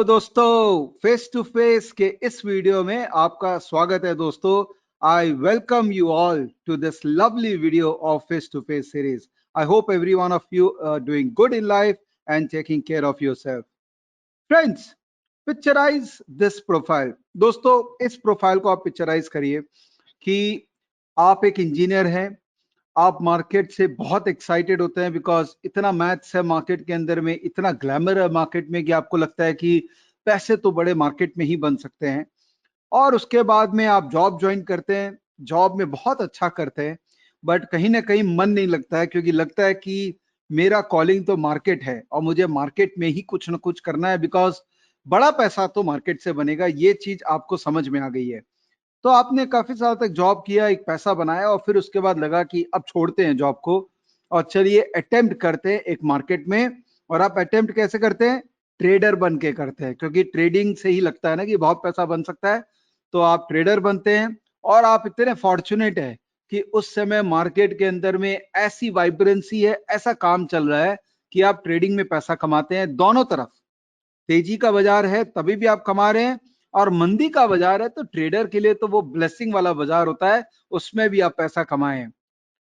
दोस्तों, face to face के इस वीडियो में आपका स्वागत है दोस्तों। I welcome you all to this lovely video of face to face series. I hope every one of you doing good in life and taking care of yourself. Friends, picturise this profile. दोस्तों, इस profile को आप picturise करिए कि आप एक engineer हैं। आप मार्केट से बहुत एक्साइटेड होते हैं बिकॉज इतना मैथ्स है मार्केट के अंदर में, इतना ग्लैमर है मार्केट में कि आपको लगता है कि पैसे तो बड़े मार्केट में ही बन सकते हैं। और उसके बाद में आप जॉब ज्वाइन करते हैं, जॉब में बहुत अच्छा करते हैं, बट कहीं ना कहीं मन नहीं लगता है क्योंकि लगता है कि मेरा कॉलिंग तो मार्केट है और मुझे मार्केट में ही कुछ ना कुछ करना है बिकॉज बड़ा पैसा तो मार्केट से बनेगा। ये चीज आपको समझ में आ गई है। तो आपने काफी साल तक जॉब किया, एक पैसा बनाया और फिर उसके बाद लगा कि अब छोड़ते हैं जॉब को और चलिए अटेम्प्ट करते हैं एक मार्केट में। और आप अटेम्प्ट कैसे करते हैं? ट्रेडर बन के करते हैं, क्योंकि ट्रेडिंग से ही लगता है ना कि बहुत पैसा बन सकता है। तो आप ट्रेडर बनते हैं और आप इतने फॉर्चुनेट है कि उस समय मार्केट के अंदर में ऐसी वाइब्रेंसी है, ऐसा काम चल रहा है कि आप ट्रेडिंग में पैसा कमाते हैं। दोनों तरफ तेजी का बाजार है तभी भी आप कमा रहे हैं, और मंदी का बाजार है तो ट्रेडर के लिए तो वो ब्लेसिंग वाला बाजार होता है, उसमें भी आप पैसा कमाएं।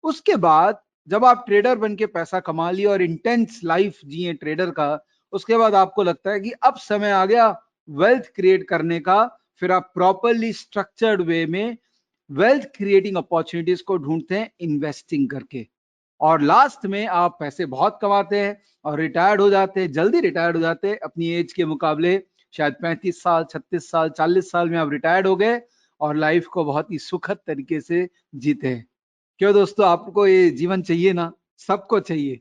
उसके बाद जब आप ट्रेडर बन के पैसा कमा लिए और इंटेंस लाइफ जिए ट्रेडर का, उसके बाद आपको लगता है कि अब समय आ गया वेल्थ क्रिएट करने का। फिर आप प्रॉपरली स्ट्रक्चर्ड वे में वेल्थ क्रिएटिंग अपॉर्चुनिटीज को ढूंढते हैं इन्वेस्टिंग करके, और लास्ट में आप पैसे बहुत कमाते हैं और रिटायर्ड हो जाते हैं, जल्दी रिटायर्ड हो जाते हैं अपनी एज के मुकाबले। शायद 35 साल, 36 साल, 40 साल में आप रिटायर्ड हो गए और लाइफ को बहुत ही सुखद तरीके से जीते हैं। क्यों दोस्तों, आपको ये जीवन चाहिए ना? सबको चाहिए,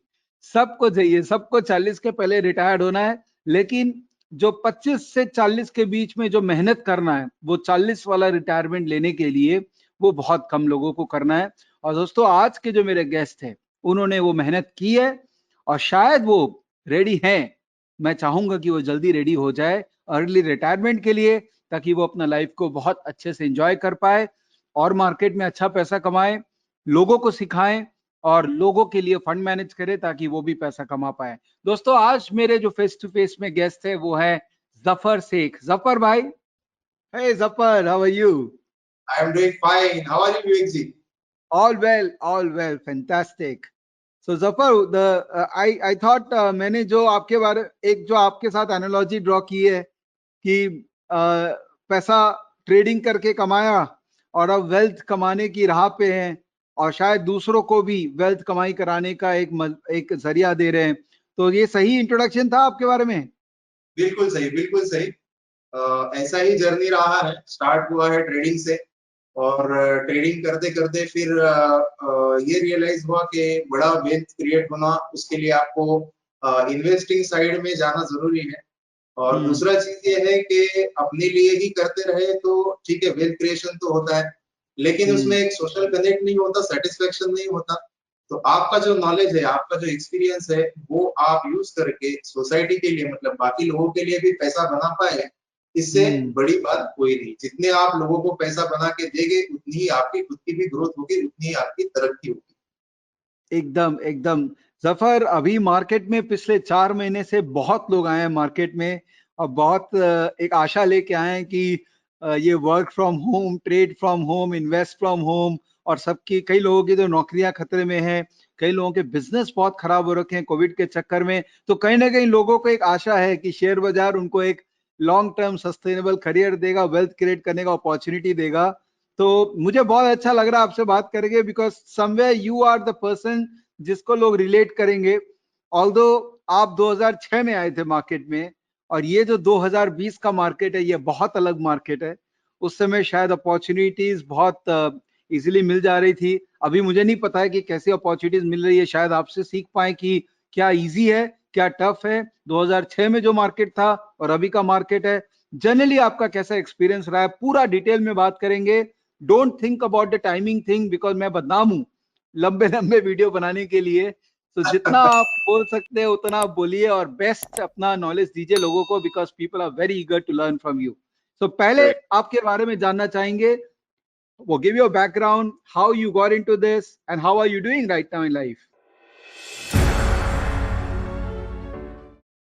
सबको चाहिए, सबको 40 के पहले रिटायर्ड होना है। लेकिन जो 25 से 40 के बीच में जो मेहनत करना है, वो 40 वाला रिटायरमेंट लेने के लिए वो बहुत कम लोगों को करना है। और दोस्तों, आज के जो मेरे गेस्ट हैं उन्होंने वो मेहनत की है और शायद वो रेडी हैं। मैं चाहूंगा कि वो जल्दी रेडी हो जाए अर्ली रिटायरमेंट के लिए, ताकि वो अपना लाइफ को बहुत अच्छे से एंजॉय कर पाए और मार्केट में अच्छा पैसा कमाए, लोगों को सिखाएं और लोगों के लिए फंड मैनेज करे ताकि वो भी पैसा कमा पाए। दोस्तों, आज मेरे जो फेस टू फेस में गेस्ट है वो है जफर शेख। जफर भाई, hey Zafar, how are you? I am doing fine. How are you doing, Ji? All well, fantastic. So Zafar, the I thought, मैंने जो आपके बारे, एक जो आपके साथ एनालॉजी ड्रॉ की है कि पैसा ट्रेडिंग करके कमाया और अब वेल्थ कमाने की राह पे हैं और शायद दूसरों को भी वेल्थ कमाई कराने का एक जरिया दे रहे हैं। तो ये सही इंट्रोडक्शन था आपके बारे में? बिल्कुल सही, बिल्कुल सही। ऐसा ही जर्नी रहा है। स्टार्ट हुआ है ट्रेडिंग से और ट्रेडिंग करते करते फिर ये रियलाइज हुआ कि बड़ा वेल्थ क्रिएट होना, उसके लिए आपको इन्वेस्टिंग साइड में जाना जरूरी है। और हम्म। दूसरा चीज ये है कि अपने लिए ही करते रहे तो ठीक है, वेल्थ क्रिएशन तो होता है, लेकिन उसमें हम्म। एक सोशल कनेक्ट नहीं होता, सेटिस्फेक्शन नहीं होता। तो आपका जो नॉलेज है, आपका जो एक्सपीरियंस है, वो आप यूज करके सोसाइटी के लिए, मतलब बाकी लोगों के लिए भी पैसा बना पाए, इससे हम्म। बड़ी बात कोई नहीं। जितने आप लोगों को पैसा बना के देंगे, उतनी ही आपकी खुद की भी ग्रोथ होगी, उतनी ही आपकी तरक्की होगी। एकदम एकदम। जफर, अभी मार्केट में पिछले 4 महीने से बहुत लोग आए हैं मार्केट में और बहुत एक आशा लेके आए हैं कि ये work from home, trade from home, invest from home, और सबकी, कई लोगों की तो नौकरियां खतरे में हैं, कई लोगों के बिजनेस बहुत खराब हो रखे हैं कोविड के चक्कर में। तो कहीं ना कहीं लोगों को एक आशा है कि शेयर बाजार उनको एक लॉन्ग टर्म सस्टेनेबल करियर देगा, वेल्थ क्रिएट करने का अपॉर्चुनिटी देगा। तो मुझे बहुत अच्छा लग रहा है आपसे बात करेंगे because somewhere you are the person जिसको लोग रिलेट करेंगे। ऑल्दो आप 2006 में आए थे मार्केट में, और ये जो 2020 का मार्केट है ये बहुत अलग मार्केट है। उस समय शायद अपॉर्चुनिटीज बहुत इजीली मिल जा रही थी। अभी मुझे नहीं पता है कि कैसी अपॉर्चुनिटीज मिल रही है, शायद आपसे सीख पाए कि क्या इजी है, क्या टफ है 2006 में जो मार्केट था और अभी का मार्केट है। जनरली आपका कैसा एक्सपीरियंस रहा है, पूरा डिटेल में बात करेंगे। Don't think about the timing thing because मैं बदनाम हूं लंबे लंबे वीडियो बनाने के लिए। तो जितना आप बोल सकते हैं उतना आप बोलिए और बेस्ट अपना नॉलेज दीजिए लोगों को, because people are very eager to learn from you. तो पहले आपके बारे में जानना चाहेंगे, वो give your background, how you got into this and how are you doing right now in life.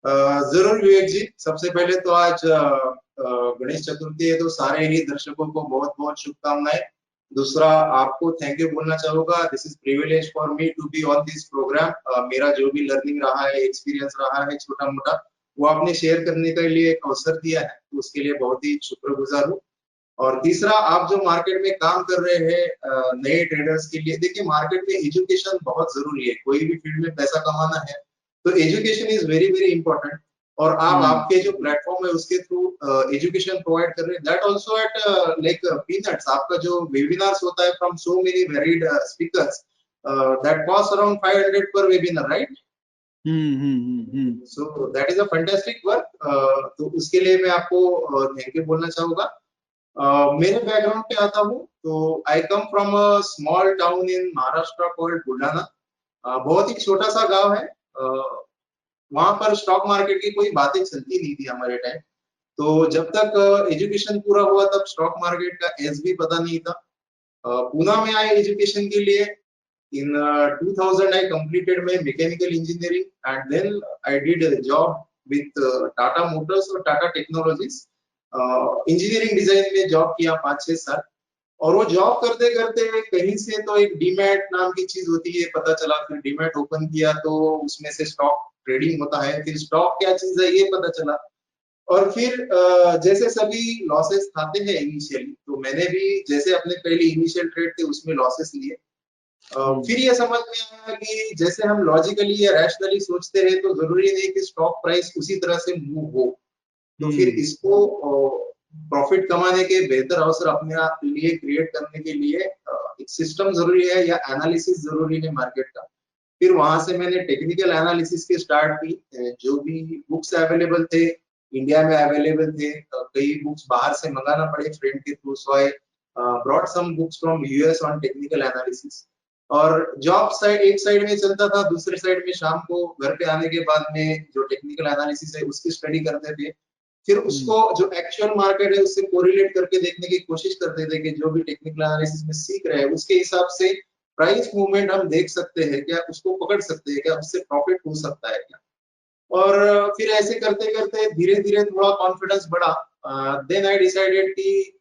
जरूर विवेक जी, सबसे पहले तो आज गणेश चतुर्थी है, तो सारे ही दर्शकों को बहुत बहुत शुभकामनाएं। दूसरा, आपको थैंक यू बोलना चाहूंगा। This is privilege for me to be on this program. मेरा जो भी लर्निंग रहा है, एक्सपीरियंस रहा है छोटा मोटा, वो आपने शेयर करने के लिए एक अवसर दिया है, तो उसके लिए बहुत ही शुक्रगुजार हूँ। और तीसरा, आप जो मार्केट में काम कर रहे हैं नए ट्रेडर्स के लिए, देखिए मार्केट में एजुकेशन बहुत जरूरी है। कोई भी फील्ड में पैसा कमाना है तो education is very very important. और आप हम्म आपके जो प्लेटफॉर्म है उसके थ्रू एजुकेशन प्रोवाइड कर रहे हैं, that also at like peanuts. आपका जो वेबिनार्स होता है from so many varied speakers, that cost around 500 पर webinar, right? So that is a fantastic work. तो उसके लिए मैं आपको थैंक यू बोलना चाहूंगा। मेरे बैकग्राउंड पे आता हूँ, तो I come from a small town in Maharashtra called Buldhana. बहुत ही छोटा सा गांव है। वहां पर स्टॉक मार्केट की कोई बातें चलती नहीं थी हमारे टाइम। तो जब तक एजुकेशन पूरा हुआ तब स्टॉक मार्केट का एस भी पता नहीं था। पूना में आए एजुकेशन के लिए। In 2000, I completed my mechanical engineering, and then I did a job with Tata Motors और Tata Technologies। इंजीनियरिंग डिजाइन में जॉब किया 5-6 साल। और वो जॉब करते करते कहीं से तो एक डीमैट नाम की चीज होती है पता चला, फिर डीमैट ओपन किया तो उसमें से स्टॉक ट्रेडिंग होता है, फिर स्टॉक क्या चीज है ये पता चला। और फिर जैसे सभी लॉसेस खाते हैं इनिशियली, तो मैंने भी जैसे अपने पहले इनिशियल ट्रेड थे उसमें लॉसेस लिए। फिर ये समझ में आया कि जैसे हम लॉजिकली या रैशनली सोचते हैं तो जरूरी नहीं कि स्टॉक प्राइस उसी तरह से मूव हो। तो फिर इसको प्रॉफिट कमाने के बेहतर अवसर अपने आप लिए क्रिएट करने के लिए एक सिस्टम जरूरी है या एनालिसिस जरूरी है मार्केट का। फिर वहां से मैंने टेक्निकल एनालिसिस की स्टार्ट की। जो भी बुक्स अवेलेबल थे इंडिया में अवेलेबल थे, कई बुक्स बाहर से मंगाना पड़े फ्रेंड के through, so I brought some books from US on technical analysis. और जॉब साइड एक साइड में चलता था, दूसरे साइड में शाम को घर पे आने के बाद में जो टेक्निकल एनालिसिस है उसकी स्टडी करते थे। फिर उसको जो एक्चुअल मार्केट है उससे कोरिलेट करके देखने की कोशिश करते थे कि जो भी टेक्निकल एनालिसिस में सीख रहे हैं उसके हिसाब से प्राइस मूवमेंट हम देख सकते हैं क्या, उसको पकड़ सकते हैं क्या, उससे प्रॉफिट हो सकता है क्या। और फिर ऐसे करते करते धीरे धीरे थोड़ा कॉन्फिडेंस बढ़ा। देन आई डिसाइडेड कि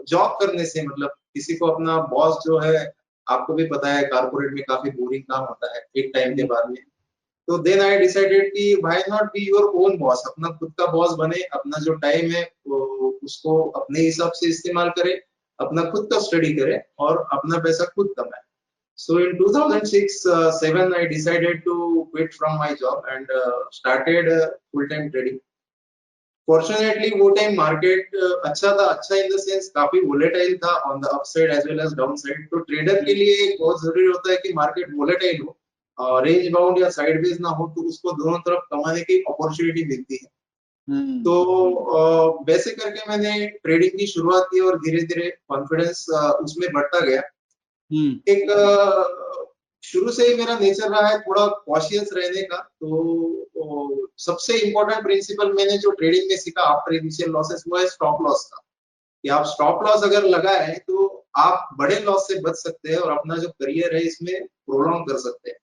जॉब करने से मतलब किसी को अपना बॉस जो है, आपको भी पता है कारपोरेट में काफी बोरिंग काम होता है एक टाइम के बाद में। तो देन आई डिसाइडेड कि why not be your own boss, अपना खुद का बॉस बने, अपना जो टाइम है उसको अपने हिसाब से इस्तेमाल करे, अपना खुद का स्टडी करे और अपना पैसा खुद कमाए। So in 2006-7, I decided to quit from my job and started full-time trading. Fortunately, वो टाइम मार्केट अच्छा था, अच्छा इन द सेंस काफी वोलेटाइल था on the upside as well as downside. तो ट्रेडर के लिए बहुत जरूरी होता है कि मार्केट वोलेटाइल हो, रेंज बाउंड या साइडवेज ना हो, तो उसको दोनों तरफ कमाने की अपॉर्चुनिटी मिलती है। तो वैसे करके मैंने ट्रेडिंग की शुरुआत की और धीरे धीरे कॉन्फिडेंस उसमें बढ़ता गया। एक शुरू से ही मेरा नेचर रहा है थोड़ा कॉशियस रहने का। तो सबसे इम्पोर्टेंट प्रिंसिपल मैंने जो ट्रेडिंग में सीखा आफ्टर इनिशियल लॉसेस वो है स्टॉप लॉस का। कि आप स्टॉप लॉस अगर लगाए तो आप बड़े लॉस से बच सकते हैं और अपना जो करियर है इसमें प्रोलॉन्ग कर सकते हैं।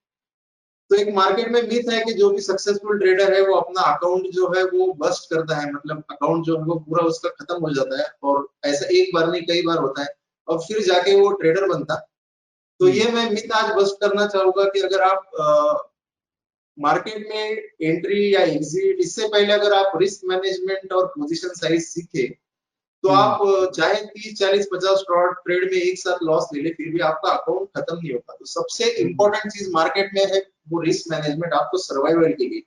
तो एक मार्केट में मिथ है कि जो भी सक्सेसफुल ट्रेडर है वो अपना अकाउंट जो है वो बस्ट करता है, मतलब अकाउंट जो है वो पूरा उसका खत्म हो जाता है, और ऐसा एक बार नहीं कई बार होता है और फिर जाके वो ट्रेडर बनता। तो ये मैं मिथ आज बस्ट करना चाहूंगा कि अगर आप मार्केट में एंट्री या एग्जिट इससे पहले अगर आप रिस्क मैनेजमेंट और पोजीशन साइज सीखे तो आप चाहे 30-40-50 ट्रेड में एक साथ लॉस ले ले फिर भी आपका अकाउंट खत्म नहीं होगा। तो सबसे इंपॉर्टेंट चीज मार्केट में है वो रिस्क मैनेजमेंट आपको सर्वाइवल के लिए।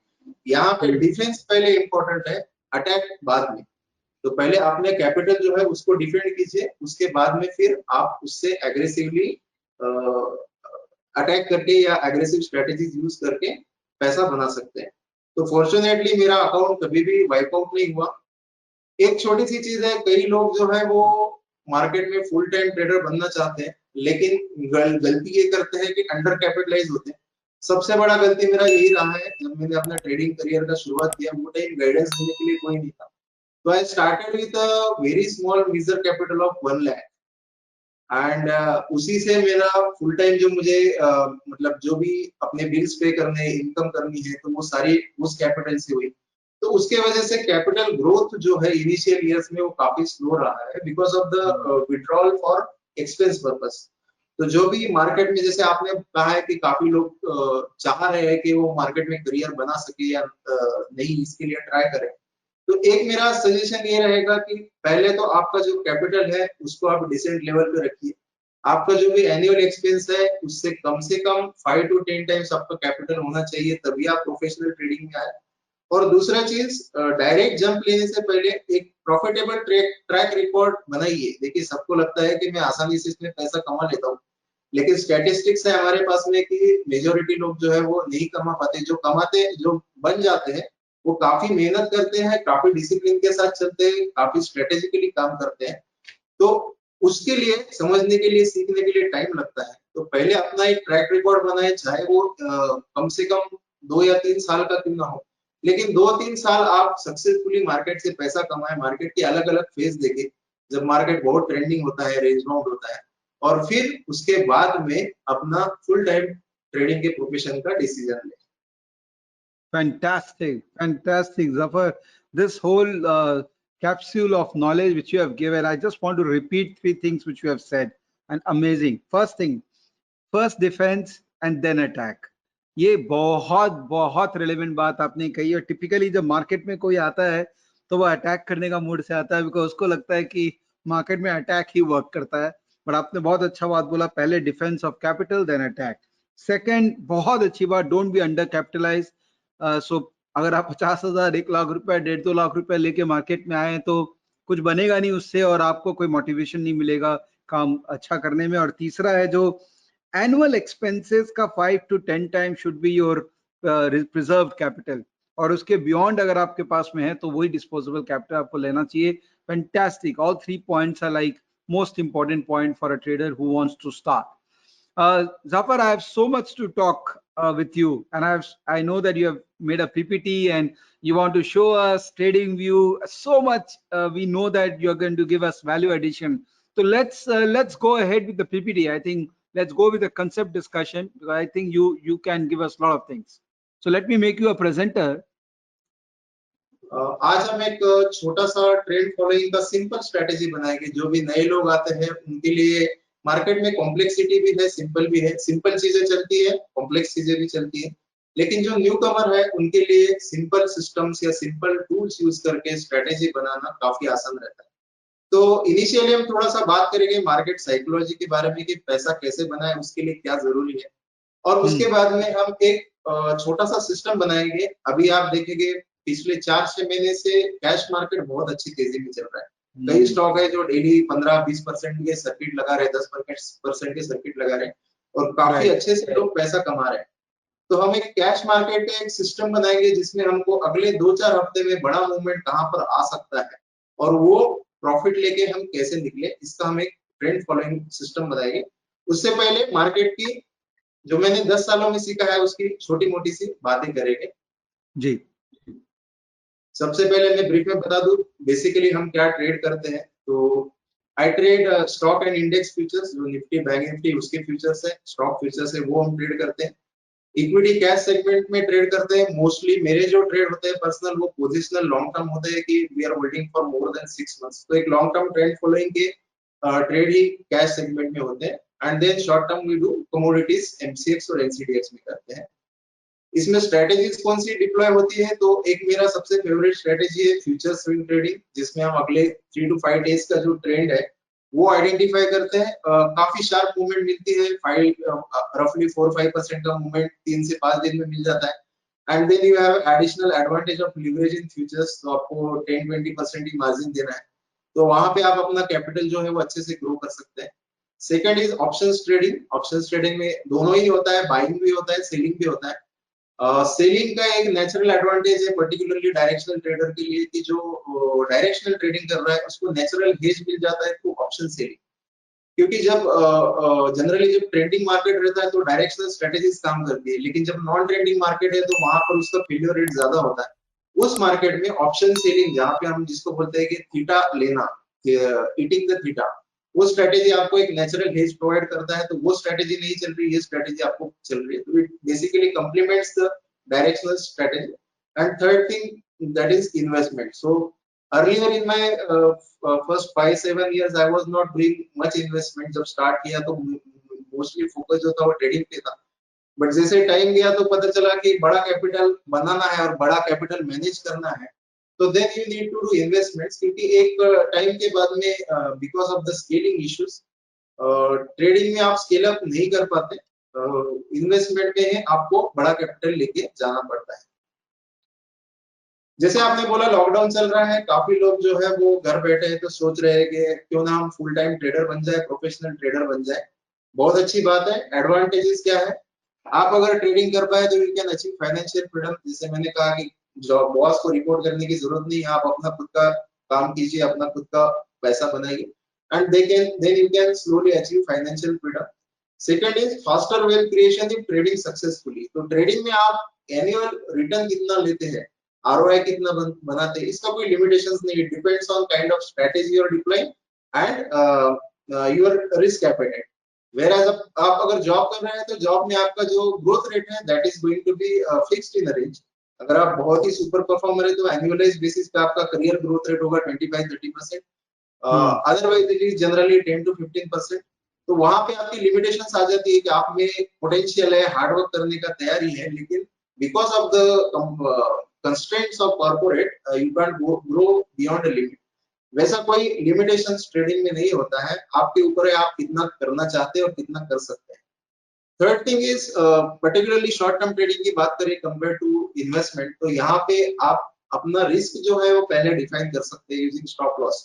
यहाँ पे डिफेंस पहले इंपॉर्टेंट है, अटैक बाद में। तो पहले आपने कैपिटल जो है उसको डिफेंड कीजिए, उसके बाद में फिर आप उससे एग्रेसिवली अटैक करके या एग्रेसिव स्ट्रेटेजीज यूज करके पैसा बना सकते हैं। तो फॉर्चुनेटली मेरा अकाउंट कभी भी वाइप आउट नहीं हुआ। एक छोटी सी चीज है, कई लोग जो है वो मार्केट में फुल टाइम ट्रेडर बनना चाहते हैं लेकिन गलती ये करते हैं कि अंडर कैपिटलाइज होते हैं। सबसे बड़ा गलती मेरा यही रहा है, जब मैंने अपना ट्रेडिंग करियर का शुरुआत किया वो टाइम गाइडेंस देने के लिए कोई नहीं था। तो I started with a very small measure capital of 1 lakh. And उसी से मेरा फुल टाइम जो मुझे मतलब जो भी अपने बिल्स पे करने, इनकम करनी है, तो वो सारी उस कैपिटल से हुई। तो उसके वजह से कैपिटल ग्रोथ जो है इनिशियल ईयर्स में वो काफी स्लो रहा है because of the withdrawal for expense purpose. तो जो भी मार्केट में, जैसे आपने कहा है कि काफी लोग चाह रहे हैं कि वो मार्केट में करियर बना सके या नहीं, इसके लिए ट्राई करें। तो एक मेरा सजेशन ये रहेगा कि पहले तो आपका जो कैपिटल है उसको आप डिसेंट लेवल पे रखिए। आपका जो भी एनुअल एक्सपेंस है उससे कम 5 to 10 टाइम्स आपका कैपिटल होना चाहिए, तभी आप प्रोफेशनल ट्रेडिंग में आए। और दूसरा चीज, डायरेक्ट जंप लेने से पहले एक प्रॉफिटेबल ट्रैक रिकॉर्ड बनाइए। देखिए, सबको लगता है कि मैं आसानी से इसमें पैसा कमा लेता हूँ, लेकिन स्टैटिस्टिक्स है हमारे पास में कि मेजोरिटी लोग जो है वो नहीं कमा पाते। जो कमाते, जो बन जाते हैं, वो काफी मेहनत करते हैं, काफी डिसिप्लिन के साथ चलते हैं, काफी स्ट्रेटेजिकली काम करते हैं। तो उसके लिए, समझने के लिए, सीखने के लिए टाइम लगता है। तो पहले अपना एक ट्रैक रिकॉर्ड बनाए, चाहे वो कम से कम 2 या 3 साल का क्यों ना हो, लेकिन 2-3 साल आप सक्सेसफुली मार्केट से पैसा कमाए, मार्केट के अलग अलग फेज देखे, जब मार्केट बहुत ट्रेंडिंग होता है, रेंज बाउंड होता है, और फिर उसके बाद में अपना फुल टाइम ट्रेडिंग के प्रोफेशन का डिसीजन ले। Fantastic, fantastic, Zafar. This whole capsule of knowledge which you have given, I just want to repeat three things which you have said. And amazing. First thing, first defense and then attack. ये बहुत बहुत relevant बात आपने कही। और typically जब market में कोई आता है तो वो अटैक करने का मूड से आता है, बिकॉज उसको लगता है कि मार्केट में अटैक ही वर्क करता है। बट आपने बहुत अच्छा बात बोला, पहले defence of capital then attack. Second, बहुत अच्छी बात, don't be under capitalize. So अगर आप 50,000, 1 लाख रुपए, 1.5-2 लाख रुपए लेके मार्केट में आए तो कुछ बनेगा नहीं उससे, और आपको कोई मोटिवेशन नहीं मिलेगा काम अच्छा करने में। और तीसरा है जो एनुअल एक्सपेंसेस का 5 to 10 time should be your preserve capital, और उसके बियॉन्ड अगर आपके पास में है तो वही डिस्पोजेबल कैपिटल आपको लेना चाहिए। Fantastic, all 3 points are like most important point for a trader who wants to start. Zafar, I have so much to talk with you, and I know that you have made a PPT and you want to show us trading view so much. We know that you're going to give us value addition. So let's go ahead with the PPT. I think let's go with the concept discussion, because I think you can give us a lot of things. So let me make you a presenter. आज हम एक छोटा सा trend following का simple strategy बनाएंगे। जो भी नए लोग आते हैं उनके लिए मार्केट में कॉम्प्लेक्सिटी भी है, सिंपल भी है। सिंपल चीजें चलती है, कॉम्प्लेक्स चीजें भी चलती है, लेकिन जो न्यू कमर है उनके लिए सिंपल सिस्टम्स या सिंपल टूल्स यूज करके स्ट्रेटेजी बनाना काफी आसान रहता है। तो इनिशियली हम थोड़ा सा बात करेंगे मार्केट साइकोलॉजी के बारे में कि पैसा कैसे बनाए, उसके लिए क्या जरूरी है, और उसके बाद में हम एक छोटा सा सिस्टम बनाएंगे। अभी आप देखेंगे पिछले 4-6 महीने से कैश मार्केट बहुत अच्छी तेजी में चल रहा है। कई स्टॉक है जो डेली 15-20% के सर्किट लगा रहे हैं, 10% के सर्किट लगा रहे हैं, और काफी अच्छे से लोग पैसा कमा रहे हैं। तो हम एक कैश मार्केट का एक सिस्टम बनाएंगे जिसमें हमको अगले 2-4 हफ्ते में बड़ा मूवमेंट कहां पर आ सकता है और वो प्रॉफिट लेके हम कैसे निकले, इसका हम एक ट्रेंड फॉलोइंग सिस्टम बनाएंगे। उससे पहले मार्केट की जो मैंने 10 सालों में सीखा है उसकी छोटी मोटी सी बातें करेंगे जी। सबसे पहले मैं ब्रीफ में बता दूं बेसिकली हम क्या ट्रेड करते हैं। तो I trade stock and index futures, जो निफ्टी बैंक निफ्टी उसके फ्यूचर्स है, स्टॉक फ्यूचर्स है, वो हम ट्रेड करते हैं। इक्विटी कैश सेगमेंट में ट्रेड करते हैं। मोस्टली मेरे जो ट्रेड होते हैं पर्सनल, वो पोजिशनल लॉन्ग टर्म होते हैं कि we are holding for more than 6 months. तो एक लॉन्ग टर्म ट्रेंड फॉलोइंग के ट्रेड ही कैश सेगमेंट में होते हैं। And then short term we do commodities, MCX और एनसीडीएक्स में करते हैं। इसमें स्ट्रेटेजीज कौन सी डिप्लॉय होती है, तो एक मेरा सबसे फेवरेट स्ट्रेटेजी है फ्यूचर स्विंग ट्रेडिंग, जिसमें हम अगले 3 to 5 डेज का जो ट्रेंड है वो आइडेंटिफाई करते हैं। काफी शार्प मूवमेंट मिलती है, रफली 4-5% का मूवमेंट 3 से 5 दिन में मिल जाता है। And then you have additional advantage of leverage in futures, तो आपको 10-20% ही मार्जिन देना है, तो वहां पे आप अपना कैपिटल जो है वो अच्छे से ग्रो कर सकते हैं। Second is options trading. Options trading में दोनों ही होता है, बाइंग भी होता है, सेलिंग भी होता है। सेलिंग का एक नेचुरल एडवांटेज है पर्टिकुलरली डायरेक्शनल ट्रेडर के लिए कि जो डायरेक्शनल ट्रेडिंग कर रहा है उसको नेचुरल हेज मिल जाता है थ्रू ऑप्शन सेलिंग। क्योंकि जब जनरली जब ट्रेडिंग मार्केट रहता है तो डायरेक्शनल स्ट्रेटेजीज काम करती है, लेकिन जब नॉन ट्रेडिंग मार्केट है तो वहां पर उसका फेलियर रेट ज्यादा होता है। उस मार्केट में ऑप्शन सेलिंग, जहां पे हम जिसको बोलते हैं कि थीटा लेना, ईटिंग द थीटा, वो स्ट्रेटेजी आपको एक नेचुरल हेज प्रोवाइड करता है, तो वो स्ट्रेटेजी नहीं चल रही, ये स्ट्रेटेजी आपको चल रही है, तो it basically complements the directional strategy. And third thing that is investment. So earlier in my first 5-7 years I was not doing much investment. जब स्टार्ट किया तो मोस्टली फोकस जो था वो ट्रेडिंग पे था, बट जैसे टाइम गया तो पता चला कि बड़ा कैपिटल बनाना है और बड़ा कैपिटल मैनेज करना है, तो then you need to do investments, क्योंकि एक टाइम के बाद में because of the scaling issues trading में आप स्केल अप नहीं कर पाते, इन्वेस्टमेंट में आपको बड़ा कैपिटल लेके जाना पड़ता है. जैसे आपने बोला लॉकडाउन चल रहा है, काफी लोग जो है वो घर बैठे हैं तो सोच रहे हैं कि क्यों ना हम फुल टाइम ट्रेडर बन जाए, प्रोफेशनल ट्रेडर बन जाए. बहुत अच्छी बात है. एडवांटेजेस क्या है, आप अगर ट्रेडिंग कर पाए तो you can achieve financial freedom. जैसे मैंने कहा कि जॉब बॉस को रिपोर्ट करने की जरूरत नहीं है, आप अपना खुद का काम कीजिए, अपना खुद का पैसा बनाइए, and then you can slowly achieve financial freedom. Second is faster wealth creation in trading successfully. तो ट्रेडिंग में आप एनुअल रिटर्न कितना लेते हैं, आरओआई कितना बनाते हैं, इसका कोई लिमिटेशंस नहीं. It depends on kind of strategy और deploying and your risk appetite. Whereas आप अगर जॉब कर रहे हैं तो जॉब में आपका जो ग्रोथ रेट है that is going to be fixed in range. अगर आप बहुत ही सुपर परफॉर्मर है तो एनुअलाइज बेसिस पे आपका करियर ग्रोथ रेट होगा 25-30%. Otherwise it is generally 10-15%. तो वहां पे आपकी लिमिटेशंस आ जाती है कि आप में पोटेंशियल है, हार्डवर्क करने का तैयारी है, लेकिन because of the constraints of corporate you can grow beyond the limit. वैसा कोई लिमिटेशन ट्रेडिंग में नहीं होता है, आपके ऊपर है आप कितना करना चाहते हैं और कितना कर सकते हैं. Third thing is particularly short term trading की बात करें कंपेयर टू इन्वेस्टमेंट, तो यहाँ पे आप अपना रिस्क जो है वो पहले डिफाइन कर सकते हैं using stop loss.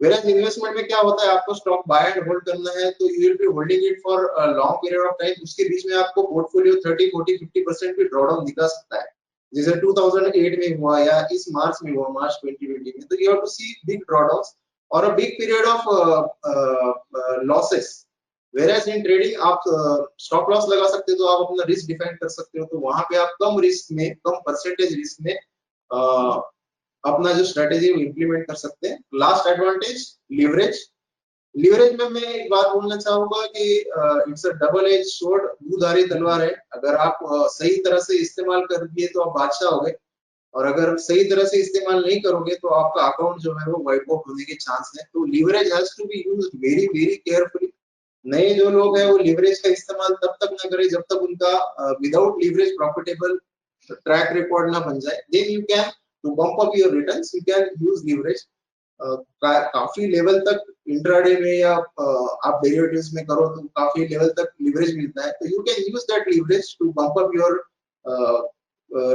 Whereas investment में क्या होता है, आपको स्टॉक बाय एंड होल्ड करना है तो you will be holding it for a long period of time. उसके बीच में आपको पोर्टफोलियो 30-40-50% भी ड्रॉडाउन दिखा सकता है, जैसे 2008 में हुआ या इस मार्च में हुआ, मार्च 2020 में. तो you have to see big drawdowns और a big period of losses. Whereas in trading आप स्टॉप लॉस लगा सकते हो, तो आप अपना रिस्क डिफाइन कर सकते हो, तो वहां पे आप कम रिस्क में, कम परसेंटेज रिस्क में अपना जो स्ट्रेटेजी वो इंप्लीमेंट कर सकते हैं. Last advantage leverage. लीवरेज में मैं एक बात बोलना चाहूंगा कि it's a double edge sword, दुधारी तलवार है. अगर आप सही तरह से इस्तेमाल कर दिए तो आप बादशाह हो गए, और अगर सही तरह से इस्तेमाल नहीं करोगे तो आपका अकाउंट जो है वो वाइप आउट होने के चांस है. तो leverage has to be used very very carefully. नए जो लोग हैं वो लीवरेज का इस्तेमाल तब तक ना करें जब तक उनका without leverage profitable track record ना बन जाए. Then you can to bump up your returns, you can use leverage. काफी लेवल तक इंट्राडे में या आप डेरिवेटिव्स में करो तो काफी लेवल तक लीवरेज मिलता है, तो you can use that leverage to bump up your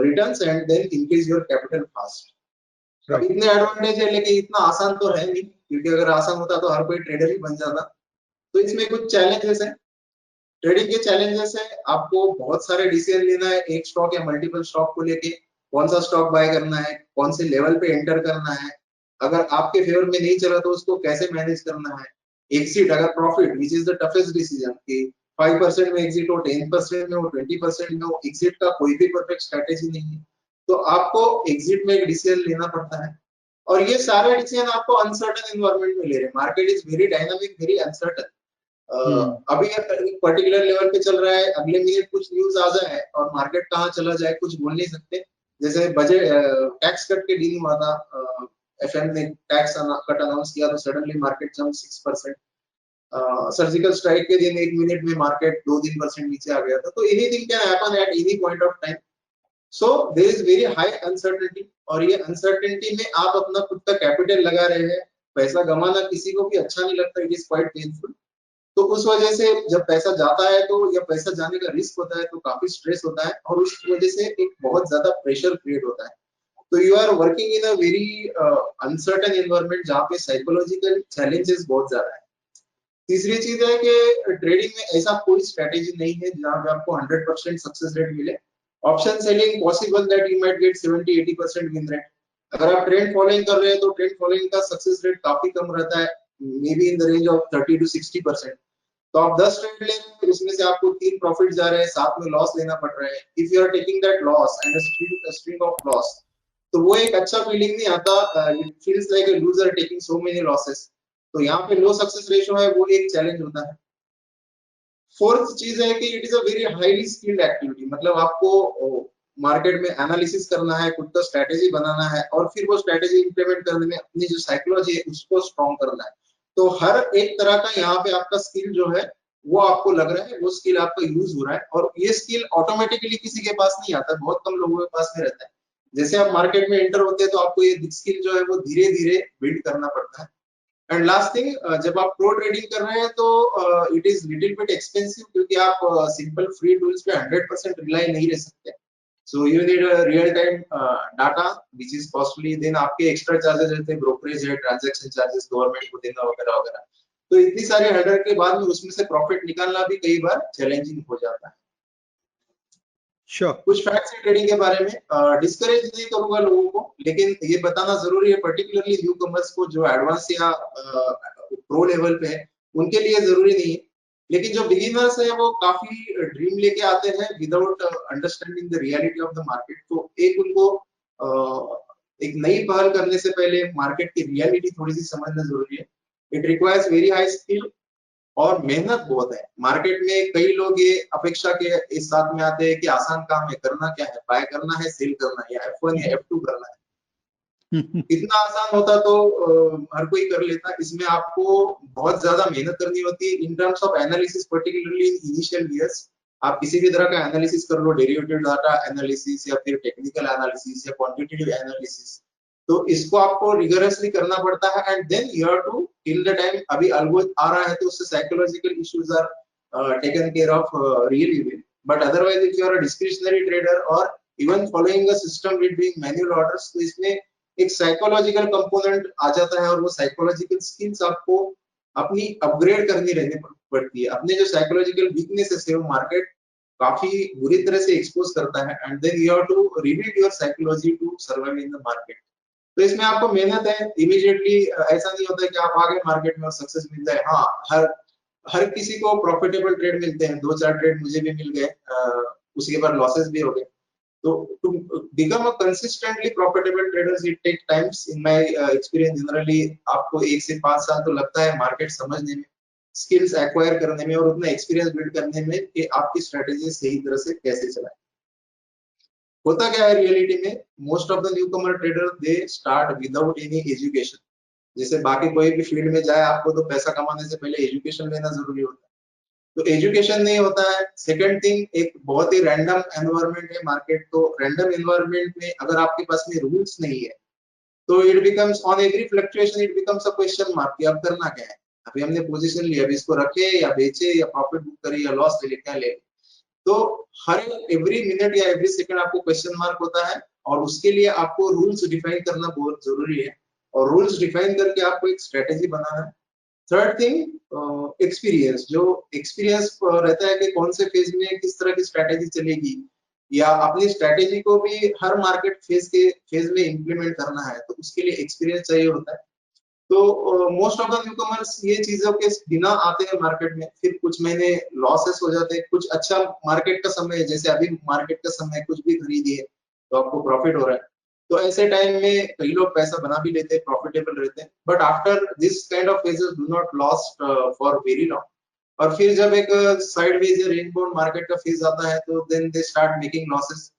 returns and then increase your capital fast. अब इतने एडवांटेज है लेकिन इतना आसान तो है नहीं, क्योंकि अगर आसान होता तो हर कोई ट्रेडर ही बन जाता. तो इसमें कुछ चैलेंजेस है. ट्रेडिंग के चैलेंजेस है, आपको बहुत सारे डिसीजन लेना है एक स्टॉक या मल्टीपल स्टॉक को लेके. कौन सा स्टॉक बाय करना है, कौन से लेवल पे एंटर करना है, अगर आपके फेवर में नहीं चला तो उसको कैसे मैनेज करना है. एग्जिट अगर profit, which is the toughest decision, कि 5% में एग्जिट हो, 10% में हो, 20% में हो, एग्जिट का कोई भी परफेक्ट स्ट्रेटेजी नहीं है, तो आपको एग्जिट में एक डिसीजन लेना पड़ता है. और ये सारे डिसीजन आपको अनसर्टन एनवायरनमेंट में ले रहे हैं. Market is very dynamic, very uncertain. अभी पर्टिकुलर लेवल पे चल रहा है, अगले मिनट कुछ न्यूज आ जाए और मार्केट कहाँ चला जाए कुछ बोल नहीं सकते. जैसे बजट टैक्स कट के दिन हुआ था, एफएम ने टैक्स कट अनाउंस किया तो suddenly market jump 6%. Surgical strike के दिन एक मिनट में मार्केट 2-3% नीचे आ गया था. तो anything can happen at any point of time. So there is very high uncertainty, और ये अनसर्टेनिटी में आप अपना खुद का कैपिटल लगा रहे हैं. पैसा गंवाना किसी को भी अच्छा नहीं लगता, इट इज क्वाइट पेनफुल. तो उस वजह से जब पैसा जाता है तो या पैसा जाने का रिस्क होता है तो काफी स्ट्रेस होता है, और उस वजह से एक बहुत ज्यादा प्रेशर क्रिएट होता है. तो you are working in a very uncertain environment जहाँ पे साइकोलॉजिकल चैलेंजेस बहुत ज्यादा है. तीसरी चीज है कि ट्रेडिंग में ऐसा कोई स्ट्रेटेजी नहीं है जहाँ पे आपको 100% सक्सेस रेट मिले. Option selling possible that you might get 70-80% win rate. अगर आप ट्रेंड फॉलोइंग कर रहे हैं तो ट्रेंड फॉलोइंग का सक्सेस रेट काफी कम रहता है, may be in the range of 30-60%. तो आप 10 ट्रेड ले रहे हैं, उसमें से आपको 3 प्रॉफिट जा रहे हैं, 7 में लॉस लेना पड़ रहा है. If you are taking that loss and a streak of loss, तो वो एक अच्छा फीलिंग नहीं आता. It feels like a loser taking so many losses. तो यहाँ पे लो सक्सेस रेशियो है, वो एक चैलेंज होता है। फोर्थ चीज है कि it is a very highly skilled activity, मतलब आपको मार्केट में एनालिसिस करना है, खुद का स्ट्रेटेजी बनाना है, और फिर वो स्ट्रेटेजी इंप्लीमेंट करने में अपनी जो साइकोलॉजी है उसको स्ट्रॉन्ग करना है। तो हर एक तरह का यहाँ पे आपका स्किल जो है वो आपको लग रहा है वो स्किल आपका यूज हो रहा है, और ये स्किल ऑटोमेटिकली किसी के पास नहीं आता, बहुत कम लोगों के पास में रहता है। जैसे आप मार्केट में एंटर होते हैं तो आपको ये स्किल जो है वो धीरे धीरे बिल्ड करना पड़ता है। एंड लास्ट थिंग, जब आप प्रो ट्रेडिंग कर रहे हैं तो it is little bit expensive, क्योंकि आप सिंपल फ्री टूल्स पे 100% रिलाई नहीं रह सकते। So you need real time data which is costly, then आपके एक्स्ट्रा चार्जेस रहते हैं, ब्रोकरेज है, ट्रांजैक्शन चार्जेस गवर्नमेंट को देना वगैरह वगैरह। तो इतनी सारी हर्डल के बाद में उसमें से प्रॉफिट निकालना भी कई बार चैलेंजिंग हो जाता है। श्योर। कुछ फैक्ट्स हैं ट्रेडिंग के बारे में, डिस्करेज नहीं करूंगा लोगों को, लेकिन ये बताना जरूरी है पर्टिकुलरली न्यू कमर्स को, जो एडवांस या प्रो लेवल पे है उनके लिए जरूरी नहीं है। लेकिन जो बिगिनर्स है वो काफी ड्रीम लेके आते हैं without understanding the reality of the market. तो एक उनको एक नई पहल करने से पहले मार्केट की रियलिटी थोड़ी सी समझना जरूरी है। It requires very high skill और मेहनत बहुत है। मार्केट में कई लोग ये अपेक्षा के इस साथ में आते हैं कि आसान काम है, करना क्या है, बाय करना है, सेल करना है, या F1 या F2 करना है। इतना आसान होता तो हर कोई कर लेता। इसमें आपको बहुत ज्यादा मेहनत करनी होती है in terms of analysis, particularly in initial years. आप किसी भी तरह का एनालिसिस कर लो, डेरिवेटिव डाटा एनालिसिस या फिर टेक्निकल एनालिसिस या क्वांटिटेटिव एनालिसिस, तो इसको आपको रिगरसली करना पड़ता है। And then you have to till the time अभी अल्गो आ रहा है तो उससे psychological issues are taken care of really well. But otherwise if you are a discretionary trader और even following a system with doing manual orders, तो इसमें एक साइकोलॉजिकल कंपोनेंट आ जाता है, और वो साइकोलॉजिकल स्किल्स आपको अपनी अपग्रेड करनी रहने पड़ती है। अपने जो साइकोलॉजिकल वीकनेसेस है वो मार्केट काफी बुरी तरह से एक्सपोज करता है, and then you have to rebuild your psychology to survive in the market. तो इसमें आपको मेहनत है। इमीडिएटली ऐसा नहीं होता है कि आप आ गए मार्केट में और सक्सेस मिल जाए। हाँ, हर हर किसी को प्रॉफिटेबल ट्रेड मिलते हैं, 2-4 ट्रेड मुझे भी मिल गए, उसके बाद लॉसेस भी हो गए। So to become a consistently profitable traders, it take times. In my experience, generally आपको 1 से 5 साल तो लगता है मार्केट समझने में, स्किल्स एक्वायर करने में, और उतना एक्सपीरियंस बिल्ड करने में कि आपकी स्ट्रेटेजी सही तरह से कैसे चलाएं। होता क्या है रियलिटी में, most of the new Qamar trader they start without any education. जैसे बाकी कोई भी फील्ड में जाए, आपको तो पैसा कमाने से पहले एजुकेशन लेना जरूरी होता है, तो एजुकेशन नहीं होता है। सेकंड थिंग, एक बहुत ही रैंडम एनवायरनमेंट है मार्केट। तो रैंडम एनवायरनमेंट में अगर आपके पास में रूल्स नहीं है तो it becomes on every fluctuation it becomes a question mark कि अब करना क्या है। अभी हमने पोजीशन लिया, अभी इसको रखे या बेचे या प्रॉफिट बुक करे या लॉस ले ले, क्या ले। तो हर एवरी मिनट या एवरी सेकंड आपको क्वेश्चन मार्क होता है, और उसके लिए आपको रूल्स डिफाइन करना बहुत जरूरी है, और रूल्स डिफाइन करके आपको एक स्ट्रेटेजी बनाना है। Third thing, experience. जो एक्सपीरियंस रहता है कि कौन से फेज में किस तरह की स्ट्रेटेजी चलेगी, या अपनी स्ट्रेटेजी को भी हर मार्केट फेज में इंप्लीमेंट करना है, तो उसके लिए एक्सपीरियंस चाहिए होता है। तो most of the new commerce ये चीजों के बिना आते हैं मार्केट में, फिर कुछ महीने लॉसेस हो जाते हैं, कुछ अच्छा मार्केट का समय है, जैसे अभी मार्केट का समय, कुछ भी खरीदिए तो आपको प्रॉफिट हो रहा है। तो ऐसे टाइम में कई लोग पैसा बना भी लेते हैं, प्रॉफिटेबल रहते हैं, but after this kind of phases do not lost for very long. और फिर जब एक साइडवेज या रेंज बाउंड मार्केट का फेज आता है तो then they start making losses.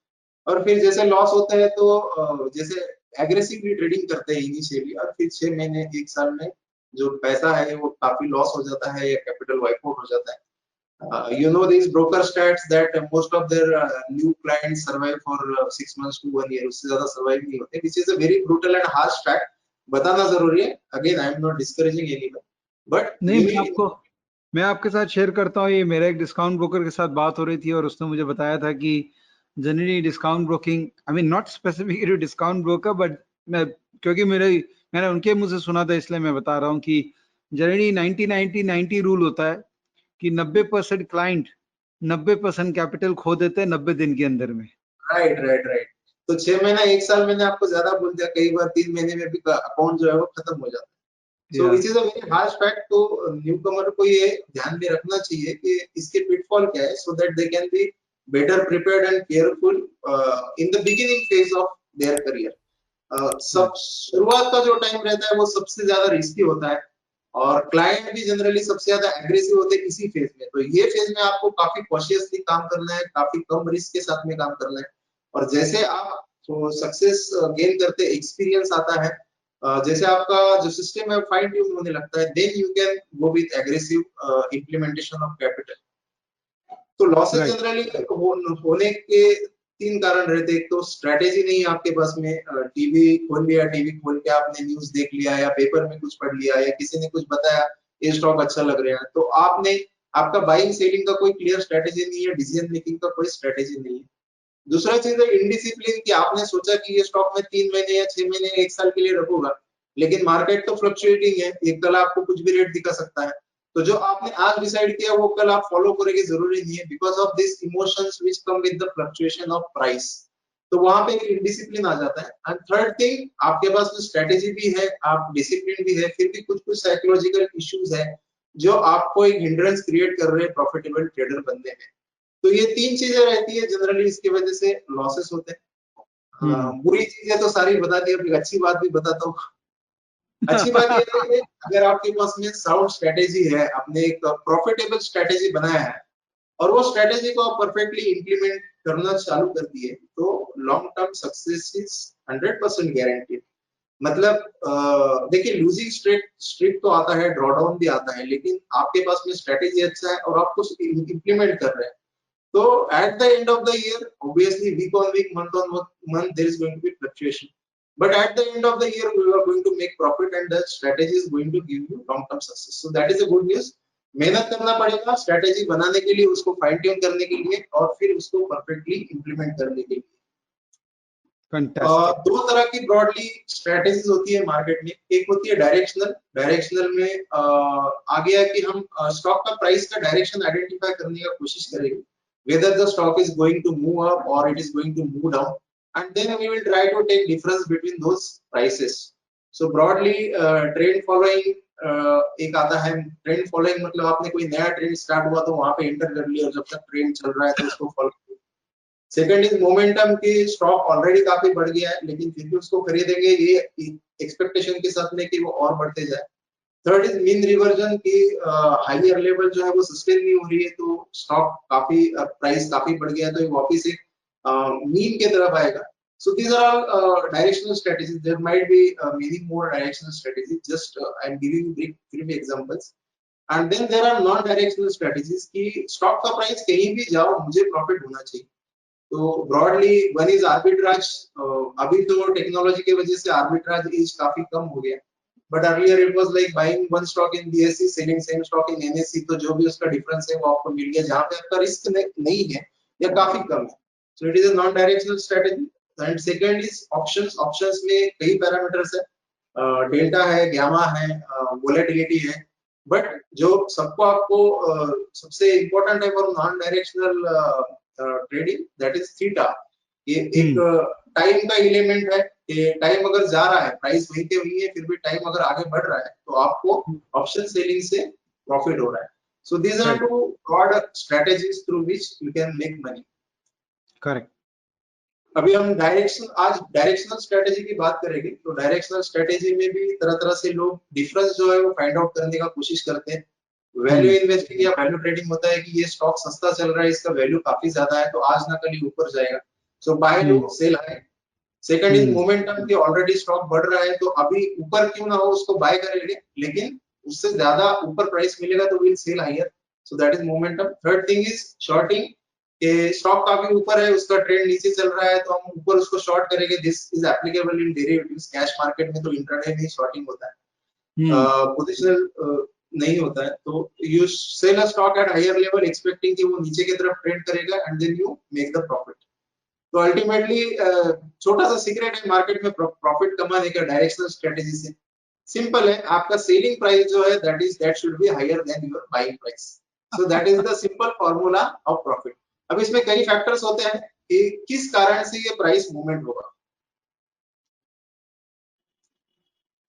और फिर जैसे लॉस होता है तो जैसे एग्रेसिवली ट्रेडिंग करते हैं इनिशियली, और फिर 6 महीने 1 साल में जो पैसा है वो काफी लॉस हो जाता है या कैपिटल वाइप आउट हो जाता है। You know these broker stats that most of their new clients survive for 6 months to 1 year, उससे ज्यादा survive नहीं होते, which is a very brutal and harsh fact। बताना जरूरी है। Again, I am not discouraging anyone, but नहीं, you need। मैं आपके साथ शेयर करता हूँ। ये मेरा एक डिस्काउंट ब्रोकर के साथ बात हो रही थी और उसने मुझे बताया था कि generally discount broking, I mean not specifically discount broker, but मैं, क्योंकि मैंने उनके मुंह से सुना था इसलिए मैं बता रहा हूँ कि जनरली 90-90-90 रूल होता है कि 90% क्लाइंट 90% कैपिटल खो देते हैं 90 दिन के अंदर में। Right right right. तो 6 महीना 1 साल मैंने आपको ज्यादा बोल दिया, कई बार 3 महीने में भी अकाउंट जो है वो खत्म हो जाता है। सो या which is a very harsh fact. तो न्यू कमर को ये ध्यान में रखना चाहिए कि इसके पिटफॉल क्या है, so that they can be better prepared and careful in the beginning phase of their career. सब शुरुआत का जो टाइम रहता है वो सबसे ज्यादा रिस्की होता है। और क्लाइंट भी जनरली सबसे ज्यादा एग्रेसिव होते हैं इसी फेज में। तो ये फेज में आपको काफी कॉशियसली काम करना है, काफी कम रिस्क के साथ में काम करना है। और जैसे आप तो सक्सेस गेन करते एक्सपीरियंस आता है, जैसे आपका जो सिस्टम है फाइन ट्यून होने लगता है, then you can go with aggressive implementation of capital. तो लॉसेस राइट। जनरली होने के तीन कारण रहते हैं। एक तो स्ट्रेटेजी नहीं है आपके पास में, टीवी खोल लिया, टीवी खोल के आपने न्यूज देख लिया या पेपर में कुछ पढ़ लिया या किसी ने कुछ बताया ये स्टॉक अच्छा लग रहा है, तो आपने आपका बाइंग सेलिंग का कोई क्लियर स्ट्रेटेजी नहीं है, डिसीजन मेकिंग का कोई स्ट्रेटेजी नहीं है। दूसरा चीज है इनडिसिप्लिन, कि आपने सोचा कि ये स्टॉक में 3 महीने या 6 महीने या 1 साल के लिए रखूंगा, लेकिन मार्केट तो फ्लक्चुएटिंग है, एक कल आपको कुछ भी रेट दिखा सकता है। तो जो आपने आज डिसाइड किया वो कल आप फॉलो करेंगे जरूरी नहीं है, because of this emotions which come with the fluctuation of price. तो वहां पे एक इनडिसिप्लिन आ जाता है। एंड थर्ड थिंग, आपके पास में स्ट्रेटेजी भी है, आप डिसिप्लिन भी है, फिर भी कुछ कुछ साइकोलॉजिकल इश्यूज है जो आपको एक हिंड्रेंस क्रिएट कर रहे हैं प्रॉफिटेबल ट्रेडर बनने में। तो ये तीन चीजें रहती है जनरली, इसकी वजह से लॉसेस होते हैं। हम्म। बुरी चीजें तो सारी बता दी, अभी अच्छी बात भी बताता हूँ। अच्छी बात यह है कि अगर आपके पास में साउंड स्ट्रेटेजी है, आपने एक प्रॉफिटेबल स्ट्रेटेजी बनाया है और वो स्ट्रेटेजी को आप परफेक्टली इंप्लीमेंट करना चालू कर दिए, तो long term success is 100% guaranteed. मतलब देखिए, लूजिंग स्ट्रीक तो आता है, ड्रॉ डाउन भी आता है, लेकिन आपके पास में स्ट्रेटेजी अच्छा है और आप कुछ इंप्लीमेंट कर रहे हैं, तो at the end of the year, obviously week on week, month on month, there is going to be fluctuation. But at the end of the year, we are going to make profit, and that strategy is going to give you long-term success. So that is a good news. मेहनत करना पड़ेगा strategy बनाने के लिए, उसको fine tune करने के लिए और फिर उसको परफेक्टली इंप्लीमेंट करने के लिए। फैंटास्टिक। दो तरह की ब्रॉडली स्ट्रेटेजीज होती है मार्केट में। एक होती है डायरेक्शनल। डायरेक्शनल में आ गया कि हम स्टॉक का प्राइस का डायरेक्शन आइडेंटिफाई करने का कोशिश करेंगे, whether the stock is going to move up or it is going to move down, and then we will try to take difference between those prices. So broadly trend following एक आता है। Trend following मतलब आपने कोई नया trend start हुआ तो वहां पे एंटर कर लिया और जब तक ट्रेंड चल रहा है तो उसको फॉलो। सेकंड इज मोमेंटम, की स्टॉक ऑलरेडी काफी बढ़ गया है लेकिन फिर भी उसको खरीदेंगे ये एक्सपेक्टेशन के साथ में कि वो और बढ़ते जाए। थर्ड इज मीन रिवर्जन, की हायर लेवल जो है वो सस्टेन नहीं हो रही है, तो स्टॉक काफी प्राइस काफी बढ़ गया है तो ये वापस एक मीन के तरफ आएगा। So these are all directional strategies. There might be many more directional strategies. Just I'm giving you brief examples. And then there are non-directional strategies कि स्टॉक का प्राइस कहीं भी जाओ मुझे प्रॉफिट होना चाहिए। तो ब्रॉडली वन इज आर्बिट्राज। अभी तो टेक्नोलॉजी की वजह से आर्बिट्राज एज काफी कम हो गया, but earlier it was like buying one stock in BSE, selling same stock in NSE. तो जो भी उसका डिफरेंस है वो आपको मिल गया, जहां पे आपका रिस्क नहीं है या काफी कम है। सो it is a non directional strategy. And second is options. Options में कई पैरामीटर्स है, डेल्टा है, गामा है, वोलेटिलिटी है, बट जो सबको आपको सबसे इंपॉर्टेंट है for non directional trading, that is theta. ये एक टाइम का एलिमेंट है कि टाइम अगर जा रहा है, प्राइस वहीं के वहीं है, फिर भी टाइम अगर आगे बढ़ रहा है तो आपको ऑप्शन सेलिंग से प्रॉफिट हो रहा है। So these are right. Two broad strategies through which you can make money. Correct. अभी हम आज डायरेक्शनल स्ट्रेटेजी की बात करेंगे। तो डायरेक्शनल स्ट्रेटेजी में भी तरह तरह से लोग डिफरेंस जो है वो फाइंड आउट करने का कोशिश करते हैं। वैल्यू इन्वेस्टिंग या वैल्यू ट्रेडिंग होता है कि ये स्टॉक सस्ता चल रहा है, इसका वैल्यू काफी ज्यादा है, तो आज ना कल ऊपर जाएगा, so buy low sell high. Second is momentum, कि ऑलरेडी स्टॉक बढ़ रहा है तो अभी ऊपर क्यों ना हो उसको बाय करेंगे, लेकिन उससे ज्यादा ऊपर प्राइस मिलेगा तो will sell higher. So that is momentum. Third thing is shorting, कि स्टॉक काफी ऊपर है, उसका ट्रेंड नीचे चल रहा है तो हम ऊपर उसको शॉर्ट करेंगे। This is applicable in derivatives. Cash market में तो इंट्राडे में शॉर्टिंग होता है, पोजिशनल नहीं होता है। तो you sell a stock at higher level expecting कि वो नीचे की तरफ ट्रेंड करेगा and then you make the profit. तो अल्टीमेटली छोटा सा सीक्रेट है मार्केट में प्रॉफिट कमाने का डायरेक्शनल स्ट्रेटेजी से। सिंपल है, आपका सेलिंग प्राइस जो है that should be higher than your buying price. So that is the simple formula of profit. अब इसमें कई फैक्टर्स होते हैं कि किस कारण से ये प्राइस मूवमेंट होगा।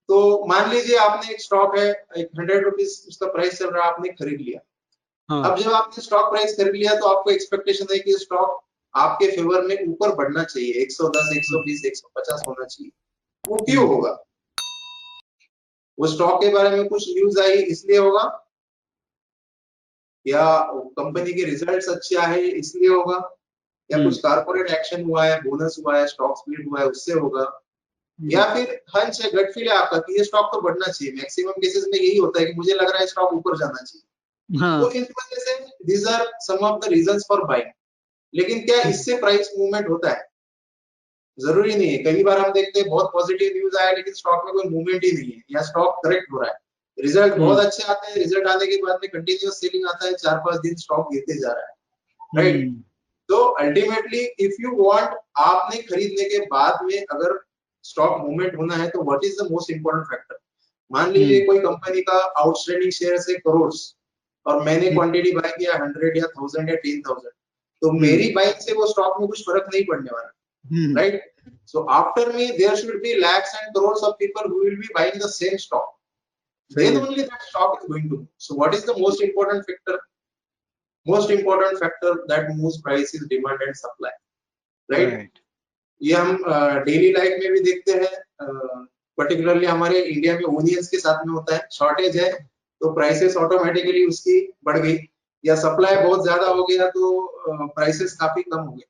तो मान लीजिए आपने एक स्टॉक है, एक 100 रुपीज उसका प्राइस चल रहा है, आपने खरीद लिया। अब जब आपने स्टॉक प्राइस खरीद लिया तो आपको एक्सपेक्टेशन है कि स्टॉक आपके फेवर में ऊपर बढ़ना चाहिए, 110, 120, 150 होना चाहिए। वो क्यों होगा? वो स्टॉक के बारे में कुछ न्यूज आई इसलिए होगा, या कंपनी के रिजल्ट्स अच्छे आए इसलिए होगा, या कुछ कारपोरेट एक्शन हुआ है, बोनस हुआ है, स्टॉक स्प्लिट हुआ है उससे होगा, या फिर हंच है, गट फील है आपका कि ये स्टॉक तो बढ़ना चाहिए। मैक्सिमम केसेस में यही होता है कि मुझे लग रहा है स्टॉक ऊपर जाना चाहिए। हाँ, तो इस वजह से these are some of the reasons for buying. लेकिन क्या इससे प्राइस मूवमेंट होता है? जरूरी नहीं है। कई बार हम देखते हैं बहुत पॉजिटिव न्यूज आया लेकिन स्टॉक में कोई मूवमेंट ही नहीं है, या स्टॉक करेक्ट हो रहा है। रिजल्ट बहुत अच्छे आते हैं, रिजल्ट आने के बाद में कंटिन्यूअस सेलिंग आता है, 4-5 दिन स्टॉक गिरते जा रहा है, राइट। तो अल्टीमेटली इफ यू वांट, आपने खरीदने के बाद में अगर स्टॉक मूवमेंट होना है तो what is the most important factor? मान लीजिए कोई कंपनी का आउटस्टैंडिंग शेयर है करोड़, और मैंने क्वांटिटी बाय किया 100 या 1000 या 10,000, तो मेरी बाइंग से वो स्टॉक में कुछ फर्क नहीं पड़ने वाला, right? So after me there should be lakhs and crores of people who will be buying the same stock. Then only that stock is going to move. So what is the most important factor? Most important factor that moves price is demand and supply, right? ये हम daily life में भी देखते हैं, particularly हमारे India में onions के साथ में होता है, शॉर्टेज है तो प्राइसेस ऑटोमेटिकली उसकी बढ़ गई, या सप्लाई बहुत ज्यादा हो गया तो प्राइसेस काफी कम हो गए।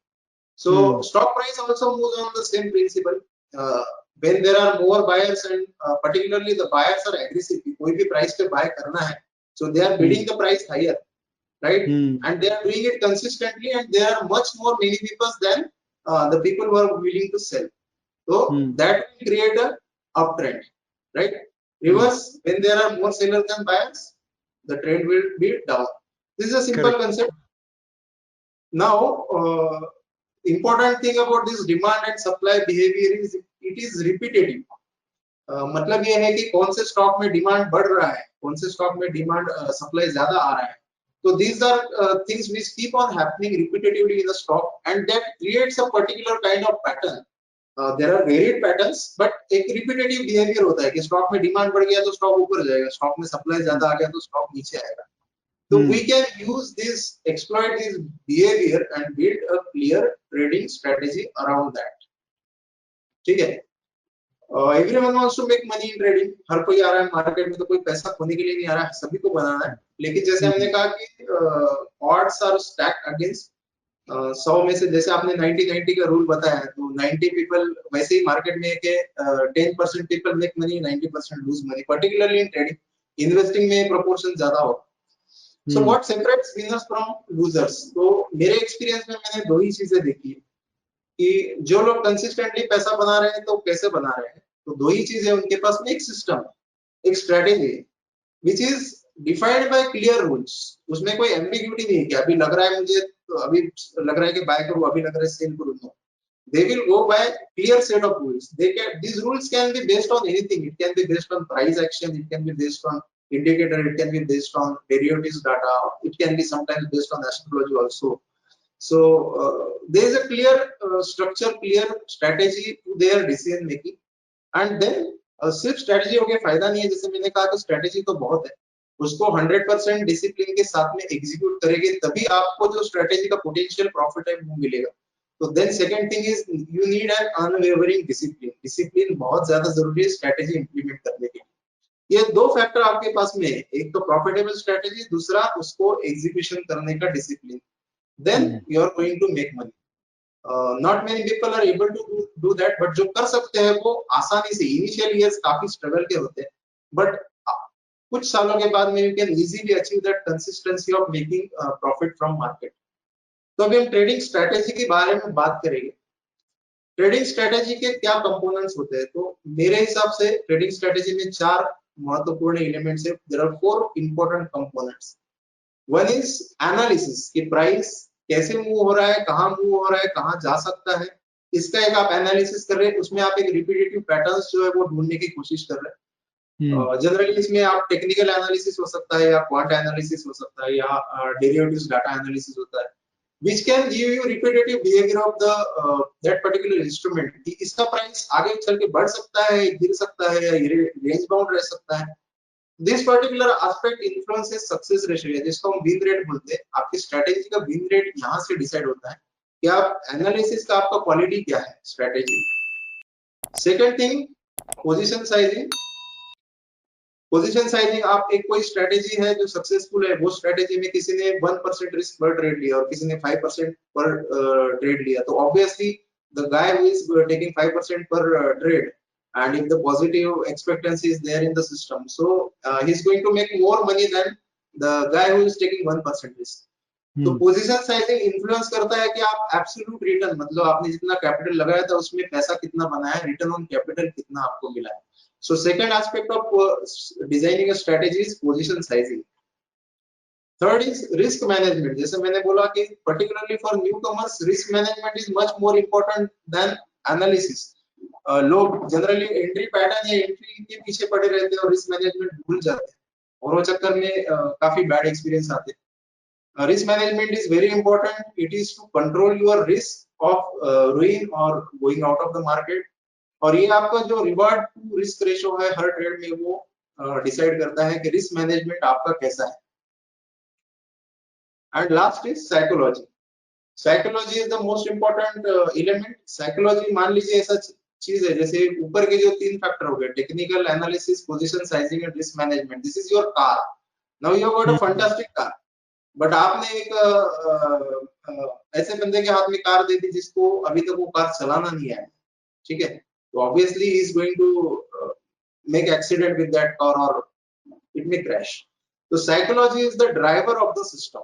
So stock price also moves on the same principle. When there are more buyers and particularly the buyers are aggressive, कोई भी price पे buy करना है, so they are bidding the price higher, right? And they are doing it consistently, and there are much more many people than the people who are willing to sell. So that will create a uptrend, right? Reverse, when there are more sellers than buyers, the trend will be down. This is a simple concept. Now, important thing about this demand and supply behavior is it is repetitive. मतलब ये है कि कौन से stock में demand बढ़ रहा है, कौन से स्टॉक में डिमांड सप्लाई ज्यादा आ रहा है। तो these are things which keep on happening repetitively in the stock, and that creates a particular kind of pattern. There are varied patterns, but एक repetitive behavior होता है कि स्टॉक में डिमांड बढ़ गया तो स्टॉक ऊपर जाएगा, स्टॉक में सप्लाई ज्यादा आ गया तो स्टॉक नीचे आएगा। So we can use this, exploit this behavior and build a clear trading strategy around that. ठीक है? Everyone wants to make money in trading. हर कोई आ रहा है मार्केट में, तो कोई पैसा खोने के लिए नहीं आ रहा है, सभी को बनाना है। लेकिन जैसे हमने कहा कि odds are stacked against 100 में से, जैसे आपने 90-90 का रूल बताया, तो 90 पीपल वैसे ही मार्केट में के 10% people make money, 90% lose money, particularly in trading. Investing में प्रोपोर्शन ज्यादा होगा। So what separates winners from losers? तो मेरे एक्सपीरियंस में मैंने दो ही चीजें देखी कि जो लोग कंसिस्टेंटली पैसा बना रहे हैं तो कैसे बना रहे हैं। तो दो ही चीजें उनके पास में, एक सिस्टम, एक strategy which is defined by clear rules. उसमें कोई एम्बिग्यूटी नहीं है कि अभी लग रहा है मुझे, तो अभी लग रहा है कि बाय करूं, अभी लग रहा है सेल करूं। No, they will go by clear set of rules. These rules can be based on anything. It can be based on price action, it can be based on indicator, it can be based on derivatives data, it can be sometimes based on astrology also. So there is a clear structure, clear strategy to their decision making. And then सिर्फ strategy हो गया फायदा नहीं है। जैसे मैंने कहा कि स्ट्रेटेजी तो बहुत है, उसको 100% डिसिप्लिन के साथ में एग्जीक्यूट करेंगे तभी आपको जो स्ट्रेटेजी का पोटेंशियल प्रॉफिट है वो मिलेगा। तो then second thing is you need an unwavering discipline. Discipline बहुत ज्यादा जरूरी है स्ट्रेटेजी इंप्लीमेंट करने के लिए। ये दो फैक्टर आपके पास में है, एक तो प्रॉफिटेबल स्ट्रेटेजी, दूसरा उसको एग्जीक्यूशन करने का discipline, then you are going to make money. Not many people are able to do that, but जो कर सकते हैं वो आसानी से, इनिशियल ईयर्स काफी स्ट्रगल के होते हैं, बट कुछ सालों के बाद में you can easily achieve that consistency of making profit from market. तो अभी हम ट्रेडिंग स्ट्रेटेजी के बारे में बात करेंगे। ट्रेडिंग स्ट्रेटेजी के क्या कंपोनेंट्स होते हैं? तो मेरे हिसाब से ट्रेडिंग स्ट्रेटेजी में 4 महत्वपूर्ण एलिमेंट्स है। There are 4 important components. One is analysis, कि प्राइस कैसे मूव हो रहा है, कहां मूव हो रहा है, कहां जा सकता है, इसका एक आप एनालिसिस कर रहे हैं। उसमें आप एक रिपीटेटिव पैटर्न्स जो है वो ढूंढने की कोशिश कर रहे हैं। जनरली इसमें आप टेक्निकल एनालिसिस हो सकता है, या क्वांट एनालिसिस हो सकता है, या डेरिवेटिव्स डाटा एनालिसिस होता है, which can give you repetitive behavior of the that particular instrument, कि इसका प्राइस आगे चल के बढ़ सकता है, गिर सकता है, या रेंज बाउंड रह सकता है। This particular aspect influences success ratio, जिसको हम विन रेट बोलते हैं। आपकी स्ट्रेटेजी का विन रेट यहाँ से डिसाइड होता है कि आप एनालिसिस का आपका क्वालिटी क्या है, strategy. Second thing, position sizing. Position sizing, आप एक कोई स्ट्रेटेजी है जो सक्सेसफुल है, वो स्ट्रेटेजी में किसी ने 1% रिस्क पर ट्रेड लिया और किसी ने 5% पर ट्रेड लिया, तो obviously the guy who is taking 5% पर trade, and if the positive expectancy is there in the system, so he's going to make more money than the guy who is taking 1% risk. तो position sizing influence करता है कि आप absolute return, मतलब आपने जितना capital लगाया था उसमें पैसा कितना बनाया, रिटर्न ऑन कैपिटल कितना आपको मिला है. So second aspect of designing a strategy is position sizing. Third is risk management. जैसे मैंने बोला कि particularly for newcomers, risk management is much more important than analysis. लोग जनरली एंट्री पैटर्न या एंट्री के पीछे पड़े रहते हैं और रिस्क मैनेजमेंट भूल जाते हैं और वो चक्कर में काफी बैड एक्सपीरियंस आते हैं. Risk management is very important. It is to control your risk of ruin or going out of the market. और ये आपका जो रिवार्ड टू रिस्क रेशो है हर ट्रेड में, वो डिसाइड करता है कि रिस्क मैनेजमेंट आपका कैसा है. And last is psychology. Psychology is the most important element. Psychology मान लीजिए ऐसा चीज है जैसे ऊपर के जो 3 फैक्टर हो गए, technical analysis, position sizing and risk management. This is your car. Now you have got a fantastic car, but आपने एक ऐसे बंदे के हाथ में कार दे दी जिसको अभी तक वो कार चलाना नहीं आया, ठीक है, तो obviously he is going to make accident with that car or it may crash. तो psychology is the driver of the system.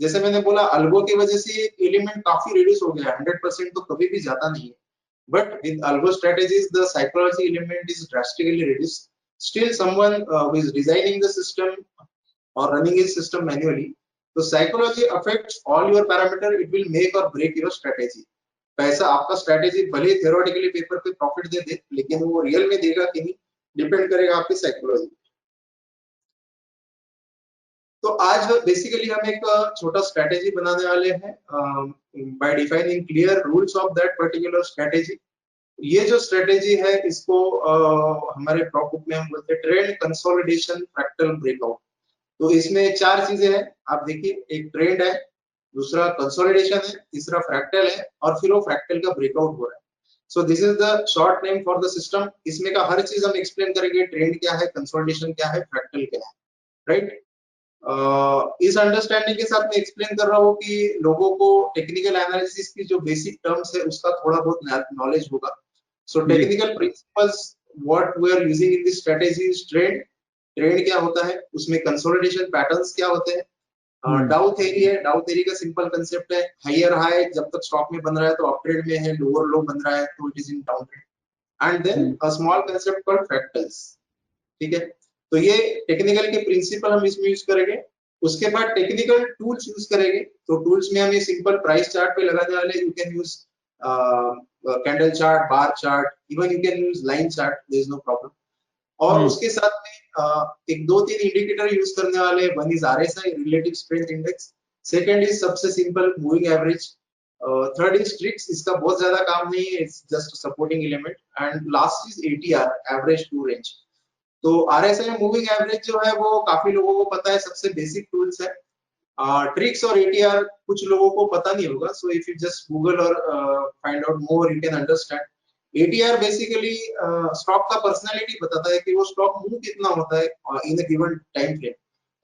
जैसे मैंने बोला अल्गो की वजह से एलिमेंट काफी रिड्यूस हो गया, 100% तो कभी भी ज्यादा नहीं है, but with algo strategies the psychology element is drastically reduced. Still someone who is designing the system or running his system manually, so psychology affects all your parameter. It will make or break your strategy. पैसा आपका strategy भले theoretically paper पे profit दे दे, लेकिन वो real में देगा कि नहीं, डिपेंड करेगा आपकी साइकोलॉजी. तो आज बेसिकली हम एक छोटा स्ट्रेटेजी बनाने वाले हैं bye defining clear rules of that particular strategy. ये जो स्ट्रेटेजी है इसको हमारे प्रॉप बुक में हम बोलते हैं ट्रेंड कंसोलिडेशन फ्रैक्टल ब्रेकआउट. तो इसमें 4 चीजें हैं, आप देखिए, एक ट्रेंड है, दूसरा कंसोलिडेशन है, तीसरा फ्रैक्टल है और फिर वो फ्रैक्टल का ब्रेकआउट हो रहा है. सो this is the short name for the system. इसमें का हर चीज हम एक्सप्लेन करेंगे, ट्रेंड क्या है, कंसोलिडेशन क्या है, फ्रैक्टल क्या है, राइट. इस अंडरस्टैंडिंग के साथ मैं एक्सप्लेन कर रहा हूँ कि लोगों को टेक्निकल एनालिसिस की जो बेसिक टर्म्स है उसका थोड़ा बहुत नॉलेज होगा. So technical principles what we are using in this strategy is trend. Trend क्या होता है, उसमें कंसोलिडेशन पैटर्न्स क्या होते हैं, डाउ थ्योरी है. डाउ थ्योरी का सिंपल कंसेप्ट है हायर हाई जब तक स्टॉक में बन रहा है तो अप ट्रेड में है, लोअर लो बन रहा है तो it is in down trade. And then a small concept called fractals, ठीक है. तो ये टेक्निकल के प्रिंसिपल हम इसमें यूज करेंगे. उसके बाद टेक्निकल टूल्स यूज करेंगे. तो टूल्स में हम ये सिंपल प्राइस चार्ट पे लगाने वाले, you can use candle chart, bar chart, even you can use line chart, there is no problem. और उसके साथ में एक 2-3 इंडिकेटर यूज करने वाले. One is RSI, relative strength index. Second is सबसे simple moving average. Third is trix, इसका बहुत ज्यादा काम नहीं है, it's just supporting element. And last is ATR, average to range. तो आरएसआई मूविंग एवरेज जो है वो काफी लोगों को पता है, सबसे बेसिक टूल्स है. ट्रिक्स और एटीआर कुछ लोगों को पता नहीं होगा, so if you just Google और find out more you can understand. ATR basically stock का पर्सनालिटी बताता है कि वो स्टॉक मूव कितना होता है इन अ गिवन टाइम फ्रेम.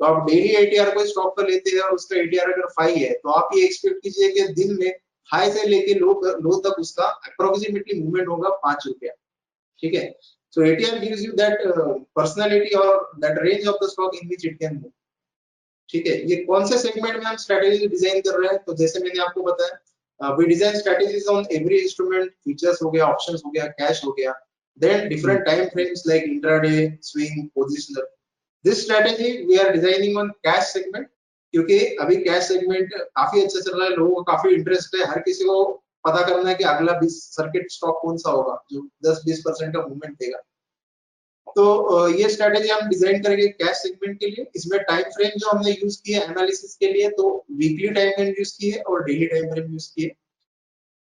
तो आप डेली एटीआर कोई स्टॉक का लेते हैं और उसका एटीआर अगर 5 है तो आप ये एक्सपेक्ट कीजिए कि दिन में हाई से लेके लो तक उसका अप्रोक्सीमेटली मूवमेंट होगा 5 रुपया, ठीक है. So ATR gives you that personality or that range of the stock in which it can move. ठीक है. ये कौन से सेगमेंट में हम स्ट्रेटेजी डिजाइन कर रहे हैं, तो जैसे मैंने आपको बताया we design strategies on every instrument. Futures हो गया, ऑप्शंस हो गया, कैश हो गया. Then different time frames like intraday, swing, positional. This strategy we are designing on cash segment, क्योंकि अभी कैश सेगमेंट काफी अच्छा चल रहा है, लोगों को काफी इंटरेस्ट है, हर किसी को पता करना है कि अगला 20 सर्किट स्टॉक कौन सा होगा जो 10-20% का मूवमेंट देगा. तो ये स्ट्रेटेजी हम डिजाइन करेंगे कैश सेगमेंट के लिए. इसमें टाइम फ्रेम जो हमने यूज किया एनालिसिस के लिए, तो वीकली टाइम फ्रेम यूज किए और डेली टाइम फ्रेम यूज किए.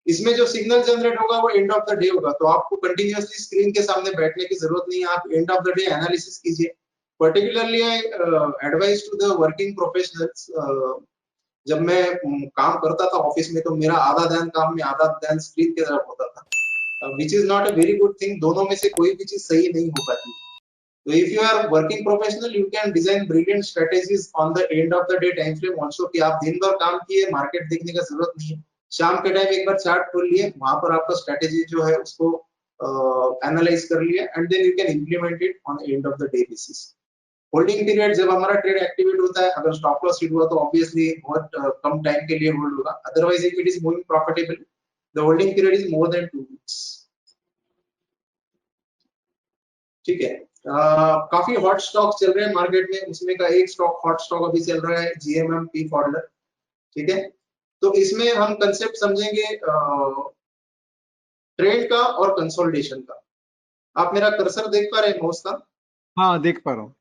इसमें जो सिग्नल जनरेट होगा वो एंड ऑफ द डे होगा, तो आपको कंटिन्यूअसली स्क्रीन के सामने बैठने की जरूरत नहीं है, आप end of the day analysis कीजिए. Particularly I advice to the working professionals. जब मैं काम करता था ऑफिस में तो मेरा आधा ध्यान काम में, आधा ध्यान स्क्रीन की तरफ होता था, which is not a very good thing. दोनों में से कोई भी चीज सही नहीं हो पाती. So if you are working professional, you can design brilliant strategies on the end of the day time frame also, कि आप दिन भर काम किए, मार्केट देखने का जरूरत नहीं है, शाम के टाइम एक बार चार्ट खोल लिए, वहां पर आपका स्ट्रेटेजी जो है उसको एनालाइज कर लिया, and then you can implement it on end of the day basis. Holding period, जब हमारा ट्रेड एक्टिवेट होता है, अगर स्टॉप लॉस हिट हुआ तो ऑब्वियसली बहुत कम टाइम के लिए होल्ड होगा, otherwise if it is moving profitably the holding period is more than 2 weeks. ठीक है, काफी हॉट स्टॉक चल रहे हैं मार्केट में, उसमें का एक स्टॉक हॉट स्टॉक अभी चल रहा है जीएमएम पी फॉर्डलर। ठीक है, तो इसमें हम कंसेप्ट समझेंगे ट्रेड का और कंसोलिडेशन का। आप मेरा कर्सर देख पा रहे हैं माउस का? हाँ, देख पा रहा हूँ।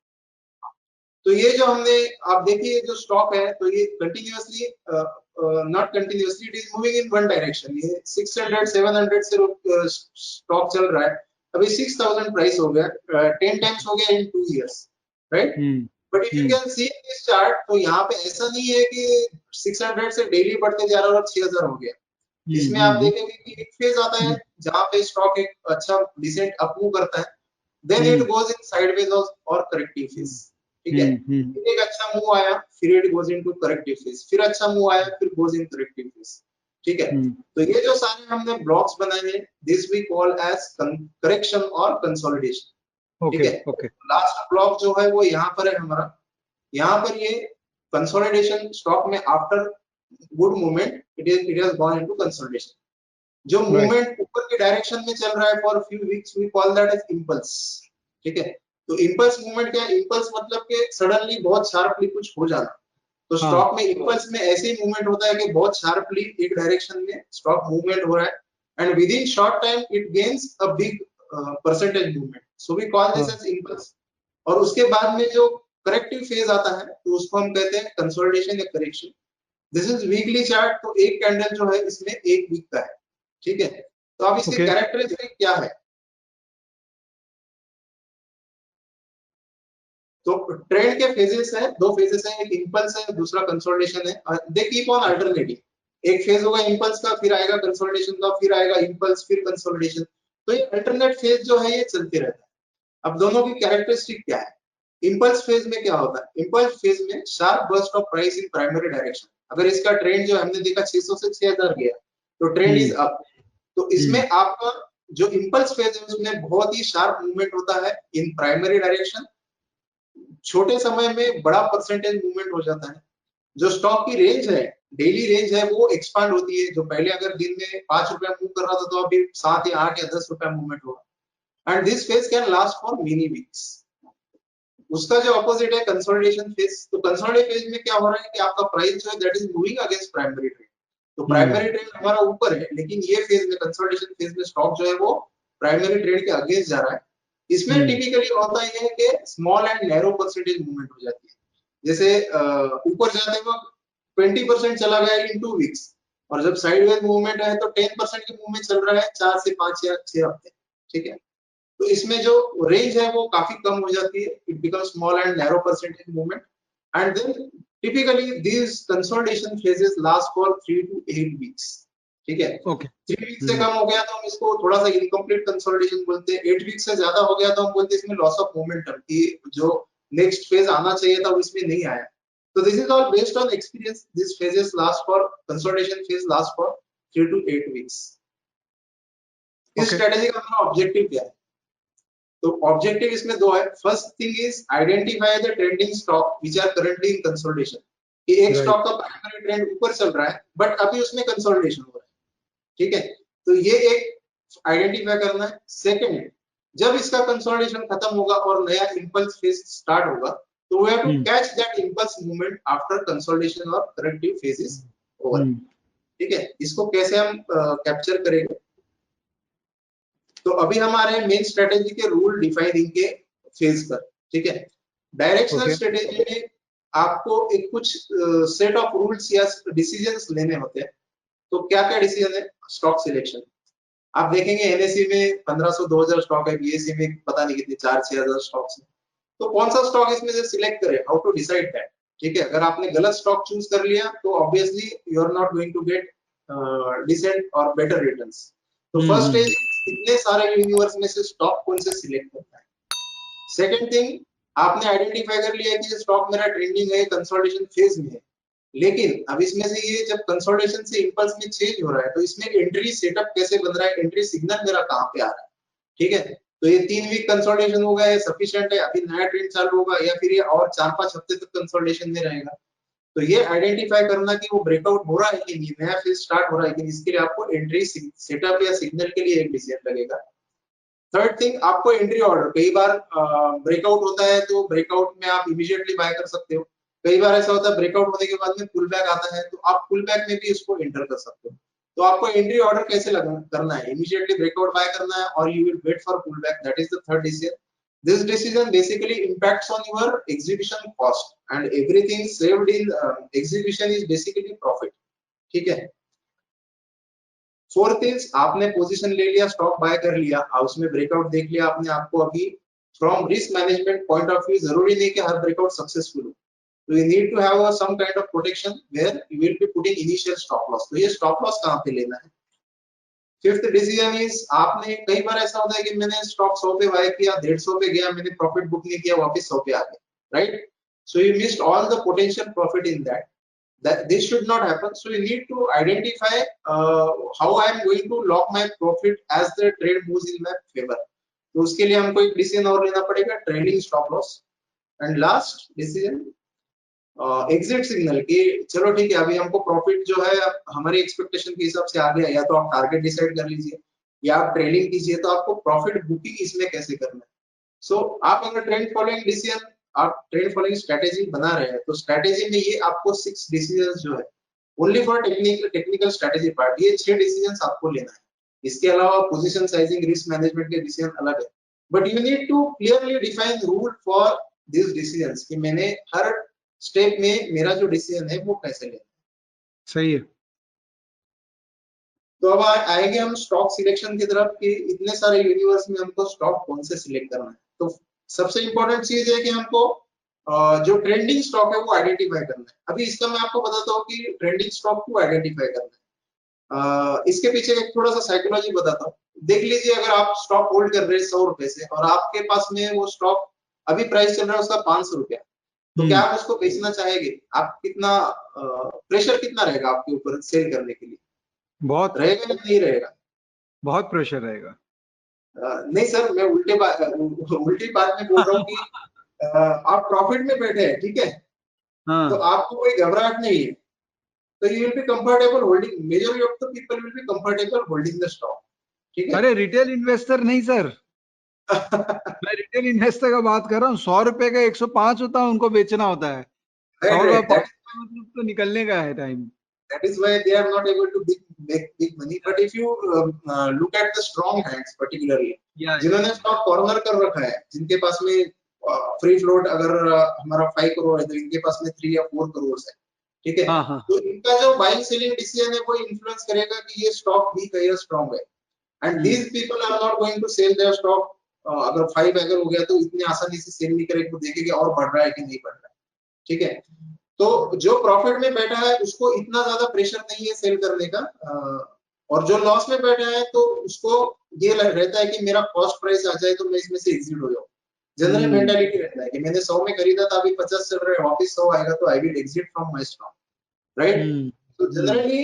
तो ये जो हमने, आप देखिए जो स्टॉक है, तो ये continuously, not continuously, it is moving in one direction. ये 600 700 से स्टॉक चल रहा है, अभी 6000 प्राइस हो गया, 10 टाइम्स हो गया इन 2 years, right? But if you can see this chart, तो यहाँ पे ऐसा नहीं है कि 600 से डेली बढ़ते जा रहा है और 6000 हो गया। इसमें आप देखेंगे कि एक फेज आता है जहां पे स्टॉक एक अच्छा डिसेंट अप मूव करता है, then it goes in sideways और करेक्टिव फेज। ठीक है, फिर एक अच्छा मूव आया, फिर it goes into corrective phase, फिर अच्छा मूव आया, फिर गोज इन करेक्टिव फेज। ठीक है, तो ये जो सारे हमने ब्लॉक्स बनाए हैं, this we call as correction और कंसोलिडेशन। ठीक है, लास्ट ब्लॉक जो है वो यहाँ पर है हमारा, यहाँ पर ये कंसोलिडेशन स्टॉक में after good movement it has gone into consolidation. जो मूवमेंट ऊपर की डायरेक्शन में चल रहा है for few weeks, we call that as impulse. ठीक है, तो इंपल्स मूवमेंट क्या है? इंपल्स मतलब कि सडनली बहुत शार्पली कुछ हो जाना। तो स्टॉक में इंपल्स में ऐसे ही मूवमेंट होता है कि बहुत शार्पली एक डायरेक्शन में स्टॉक मूवमेंट हो रहा है, and within short time it gains a big percentage movement, so we call this as impulse. और उसके बाद में जो करेक्टिव फेज आता है, तो उसको हम कहते हैं कंसोलिडेशन या correction. This is weekly chart, तो एक कैंडल जो है इसमें एक वीक का है। ठीक है, तो अब इसके कैरेक्टरिस्टिक क्या है? तो ट्रेंड के फेजेस है, दो फेजेस है, एक इंपल्स है, दूसरा कंसोलिडेशन है। दे कीप ऑन अल्टरनेटिंग, एक फेज होगा इंपल्स का, फिर आएगा कंसोलिडेशन का, फिर आएगा इंपल्स, फिर कंसोलिडेशन। तो ये अल्टरनेट फेज जो है ये चलते रहता है। अब दोनों की कैरेक्टरिस्टिक क्या है? इंपल्स फेज में क्या होता है? इंपल्स फेज में sharp burst of price in primary direction. अगर इसका ट्रेंड जो हमने देखा 600 से 6000 गया, तो ट्रेंड इज अप। तो इसमें आपका जो इंपल्स फेज है उसमें बहुत ही शार्प मूवमेंट होता है इन प्राइमरी डायरेक्शन, छोटे समय में बड़ा परसेंटेज मूवमेंट हो जाता है। जो स्टॉक की रेंज है, डेली रेंज है, वो एक्सपांड होती है। जो पहले अगर दिन में 5 रुपया मूव कर रहा था, तो अभी 7 या 8 या 10 रुपया मूवमेंट होगा, and this phase can last for many weeks. उसका जो अपोजिट है कंसोलिडेशन फेज। तो कंसोलिडेशन फेज में क्या हो रहा है कि आपका प्राइस जो है that is moving against primary trend. तो प्राइमरी ट्रेंड हमारा ऊपर है, लेकिन ये फेज में, कंसोलिडेशन फेज में, स्टॉक जो है वो प्राइमरी ट्रेंड के अगेंस्ट जा रहा है। इसमें टिपिकली होता है कि small and narrow percentage movement हो जाती है। जैसे ऊपर जाते वक्त 20% चला गया इन 2 वीक्स, और जब साइडवेज मूवमेंट है तो 10% की मूवमेंट चल रहा है 4 से 5 या 6 हफ्ते। ठीक है, तो इसमें जो रेंज है वो काफी कम हो जाती है, it becomes small and narrow percentage movement, and then typically these consolidation phases last for 3 to 8 weeks. ठीक है, 3 वीक्स से कम हो गया तो हम इसको थोड़ा सा इनकम्प्लीट कंसोलिडेशन बोलते हैं। 8 वीक्स से ज्यादा हो गया तो हम बोलते हैं इसमें लॉस ऑफ मोमेंटम, कि जो नेक्स्ट फेज आना चाहिए था वो इसमें नहीं आया। तो this is all based on experience. This phases last for, consolidation phase last for 3 to 8 weeks. इस स्ट्रेटेजी का हमारा ऑब्जेक्टिव क्या है? तो ऑब्जेक्टिव इसमें दो है। First thing is identify the trending stock which are currently in consolidation. कि एक स्टॉक का प्राइमरी ट्रेंड ऊपर चल रहा है बट अभी उसमें कंसोलिडेशन हो रहा है। ठीक है, तो ये एक आइडेंटिफाई करना है। सेकंड, जब इसका कंसोलिडेशन खत्म होगा और नया इंपल्स फेज स्टार्ट होगा, तो we have to catch that impulse movement after consolidation और करेक्टिव फेज इज ओवर। ठीक है, इसको कैसे हम कैप्चर करेंगे? तो अभी हमारे मेन स्ट्रेटेजी के रूल डिफाइन इनके फेज पर। ठीक है, डायरेक्शनल स्ट्रेटेजी में आपको एक कुछ सेट ऑफ रूल्स या डिसीजंस लेने होते हैं। तो क्या क्या डिसीजन है? Stock selection. आप देखेंगे एनएससी में 1500 2000 स्टॉक है, बीएससी में पता नहीं कितने 4-6 हजार स्टॉक्स हैं। तो कौन सा स्टॉक इसमें से सिलेक्ट करें? How to decide that? ठीक है, अगर आपने गलत स्टॉक चूज कर लिया तो obviously you are not going to get decent और बेटर रिटर्न्स। तो फर्स्ट इज इतने सारे यूनिवर्स में से स्टॉक कौन से सिलेक्ट करता है। सेकंड थिंग, आपने आइडेंटिफाई कर लिया कि स्टॉक मेरा ट्रेंडिंग है, कंसोलिडेशन फेज में है, लेकिन अब इसमें से ये जब कंसोलिडेशन से इंपल्स में चेंज हो रहा है तो इसमें एंट्री सेटअप कैसे बन रहा है, एंट्री सिग्नल मेरा कहाँ पे आ रहा है, ठीक है। तो ये 3 वीक कंसोलिडेशन होगा, ये सफिशिएंट है, अभी नया ट्रेंड चालू होगा, या फिर ये और 4-5 हफ्ते तक कंसोलिडेशन में रहेगा। तो ये आइडेंटिफाई करना कि वो ब्रेकआउट हो रहा है कि नहीं, नया फेज स्टार्ट हो रहा है कि नहीं, इसके लिए आपको एंट्री सेटअप या सिग्नल के लिए एक डिसीजन लगेगा। थर्ड थिंग, आपको एंट्री ऑर्डर, कई बार ब्रेकआउट होता है तो ब्रेकआउट में आप इमीडिएटली बाय कर सकते हो, कई बार ऐसा होता है ब्रेकआउट होने के बाद में पुल बैक आता है तो आप पुल बैक में भी इसको एंटर कर सकते हो। तो आपको एंट्री ऑर्डर कैसे करना है, इमीडिएटली ब्रेकआउट बाय करना है और you will wait for pull back, that is the third decision. This decision basically impacts on your execution cost and everything saved in execution is basically profit, ठीक है। Fourth is, आपने position ले लिया, stock bye कर लिया, उसमें breakout देख लिया आपने, आपको अभी from risk management point of view जरूरी नहीं कि हर ब्रेकआउट सक्सेसफुल हो, तो you need to have some kind of protection where you will be putting initial stop loss. तो ये स्टॉप लॉस कहाँ पे लेना है। फिफ्थ डिसीजन इज, आपने कई बार ऐसा होता है कि मैंने स्टॉक 100 पे बाय किया, 150 पे गया, मैंने प्रॉफिट बुक नहीं किया, वापस 100 पे आ गया, right. So you missed all the potential profit in that, that this should not happen. So you need to identify how I am going to lock my profit as the trade moves in my favor. तो उसके लिए हमको एक decision और लेना पड़ेगा, trading stop loss. And last decision, exit signal, कि चलो ठीक है अभी हमको प्रॉफिट जो है हमारी एक्सपेक्टेशन के हिसाब से आ गया, या तो आप टारगेट डिसाइड कर लीजिए या आप ट्रेडिंग कीजिए, तो आपको प्रॉफिट बुकिंग इसमें कैसे करना है। सो आप अगर ट्रेंड फॉलोइंग डिसीजन, आप ट्रेंड फॉलोइंग स्ट्रेटेजी बना रहे हैं, तो स्ट्रेटेजी में ये आपको 6 डिसीजंस जो है only for technical strategy part, ये 6 डिसीजंस आपको लेना है। इसके अलावा पोजीशन साइजिंग, रिस्क मैनेजमेंट के डिसीजन अलग है, but you need to clearly define rule for this decisions कि मैंने हर स्टेप में मेरा जो डिसीजन है वो कैसे लेना है। सही है। तो अब आएंगे हम स्टॉक सिलेक्शन की तरफ कि इतने सारे यूनिवर्स में हमको स्टॉक कौन से सिलेक्ट करना है। तो सबसे इंपॉर्टेंट चीज है कि हमको जो ट्रेंडिंग स्टॉक है वो आइडेंटिफाई करना है। अभी इसका मैं आपको बताता हूँ कि ट्रेंडिंग स्टॉक को आइडेंटिफाई करना है। इसके पीछे एक थोड़ा सा साइकोलॉजी बताता हूँ। देख लीजिए, अगर आप स्टॉक होल्ड कर रहे हैं 100 रुपए से और आपके पास में वो स्टॉक अभी प्राइस चल रहा है उसका 500 रुपया, तो क्या आप उसको बेचना चाहेंगे? आप कितना प्रेशर कितना रहेगा आपके ऊपर सेल करने के लिए? बहुत रहेगा या नहीं रहेगा? बहुत प्रेशर रहेगा। नहीं सर, मैं उल्टी बात में बोल रहा हूँ कि आप प्रॉफिट में बैठे हैं, ठीक है, तो हाँ। आपको कोई घबराहट नहीं है, तो you will be comfortable holding, majority of the people will be comfortable holding the stock, ठीक है। अरे रिटेल इन्वेस्टर नहीं सर, मैं रिटेल इन्वेस्टर का बात कर रहा हूँ। 100 रुपए का 105 होता है, उनको बेचना होता है। 100 राइट का राइट, 5 मतलब तो निकलने का है time. that is why they are not able to make big money. But if you look at the strong hands particularly, या जिन्होंने स्टॉक कॉर्नर कर रखा है, जिनके पास में फ्री फ्लोट अगर हमारा 5 करोड़ है तो इनके पास में 3 या 4 करोड़ है, ठीक है। हाँ हाँ। तो इनका जो बाइंग सेलिंग डिसीजन है वो इन्फ्लुएंस करेगा कि ये स्टॉक वीक है या स्ट्रॉन्ग है। And these people are not going to sell their stock. अगर 5 अगर हो गया तो इतने आसानी से सेल नहीं करेंगे, वो देखेंगे और बढ़ रहा है कि नहीं बढ़ रहा है, ठीक है। तो जो प्रॉफिट में बैठा है उसको इतना ज्यादा प्रेशर नहीं है सेल करने का, और जो लॉस में बैठा है तो उसको ये रहता है कि मेरा कॉस्ट प्राइस आ जाए तो मैं इसमें से एग्जिट हो जाऊं। जनरल मेंटालिटी रहता है कि मैंने 100 में खरीदा था, अभी 50 चल रहा है, वापस 100 आएगा तो I will exit from my stock, right. तो generally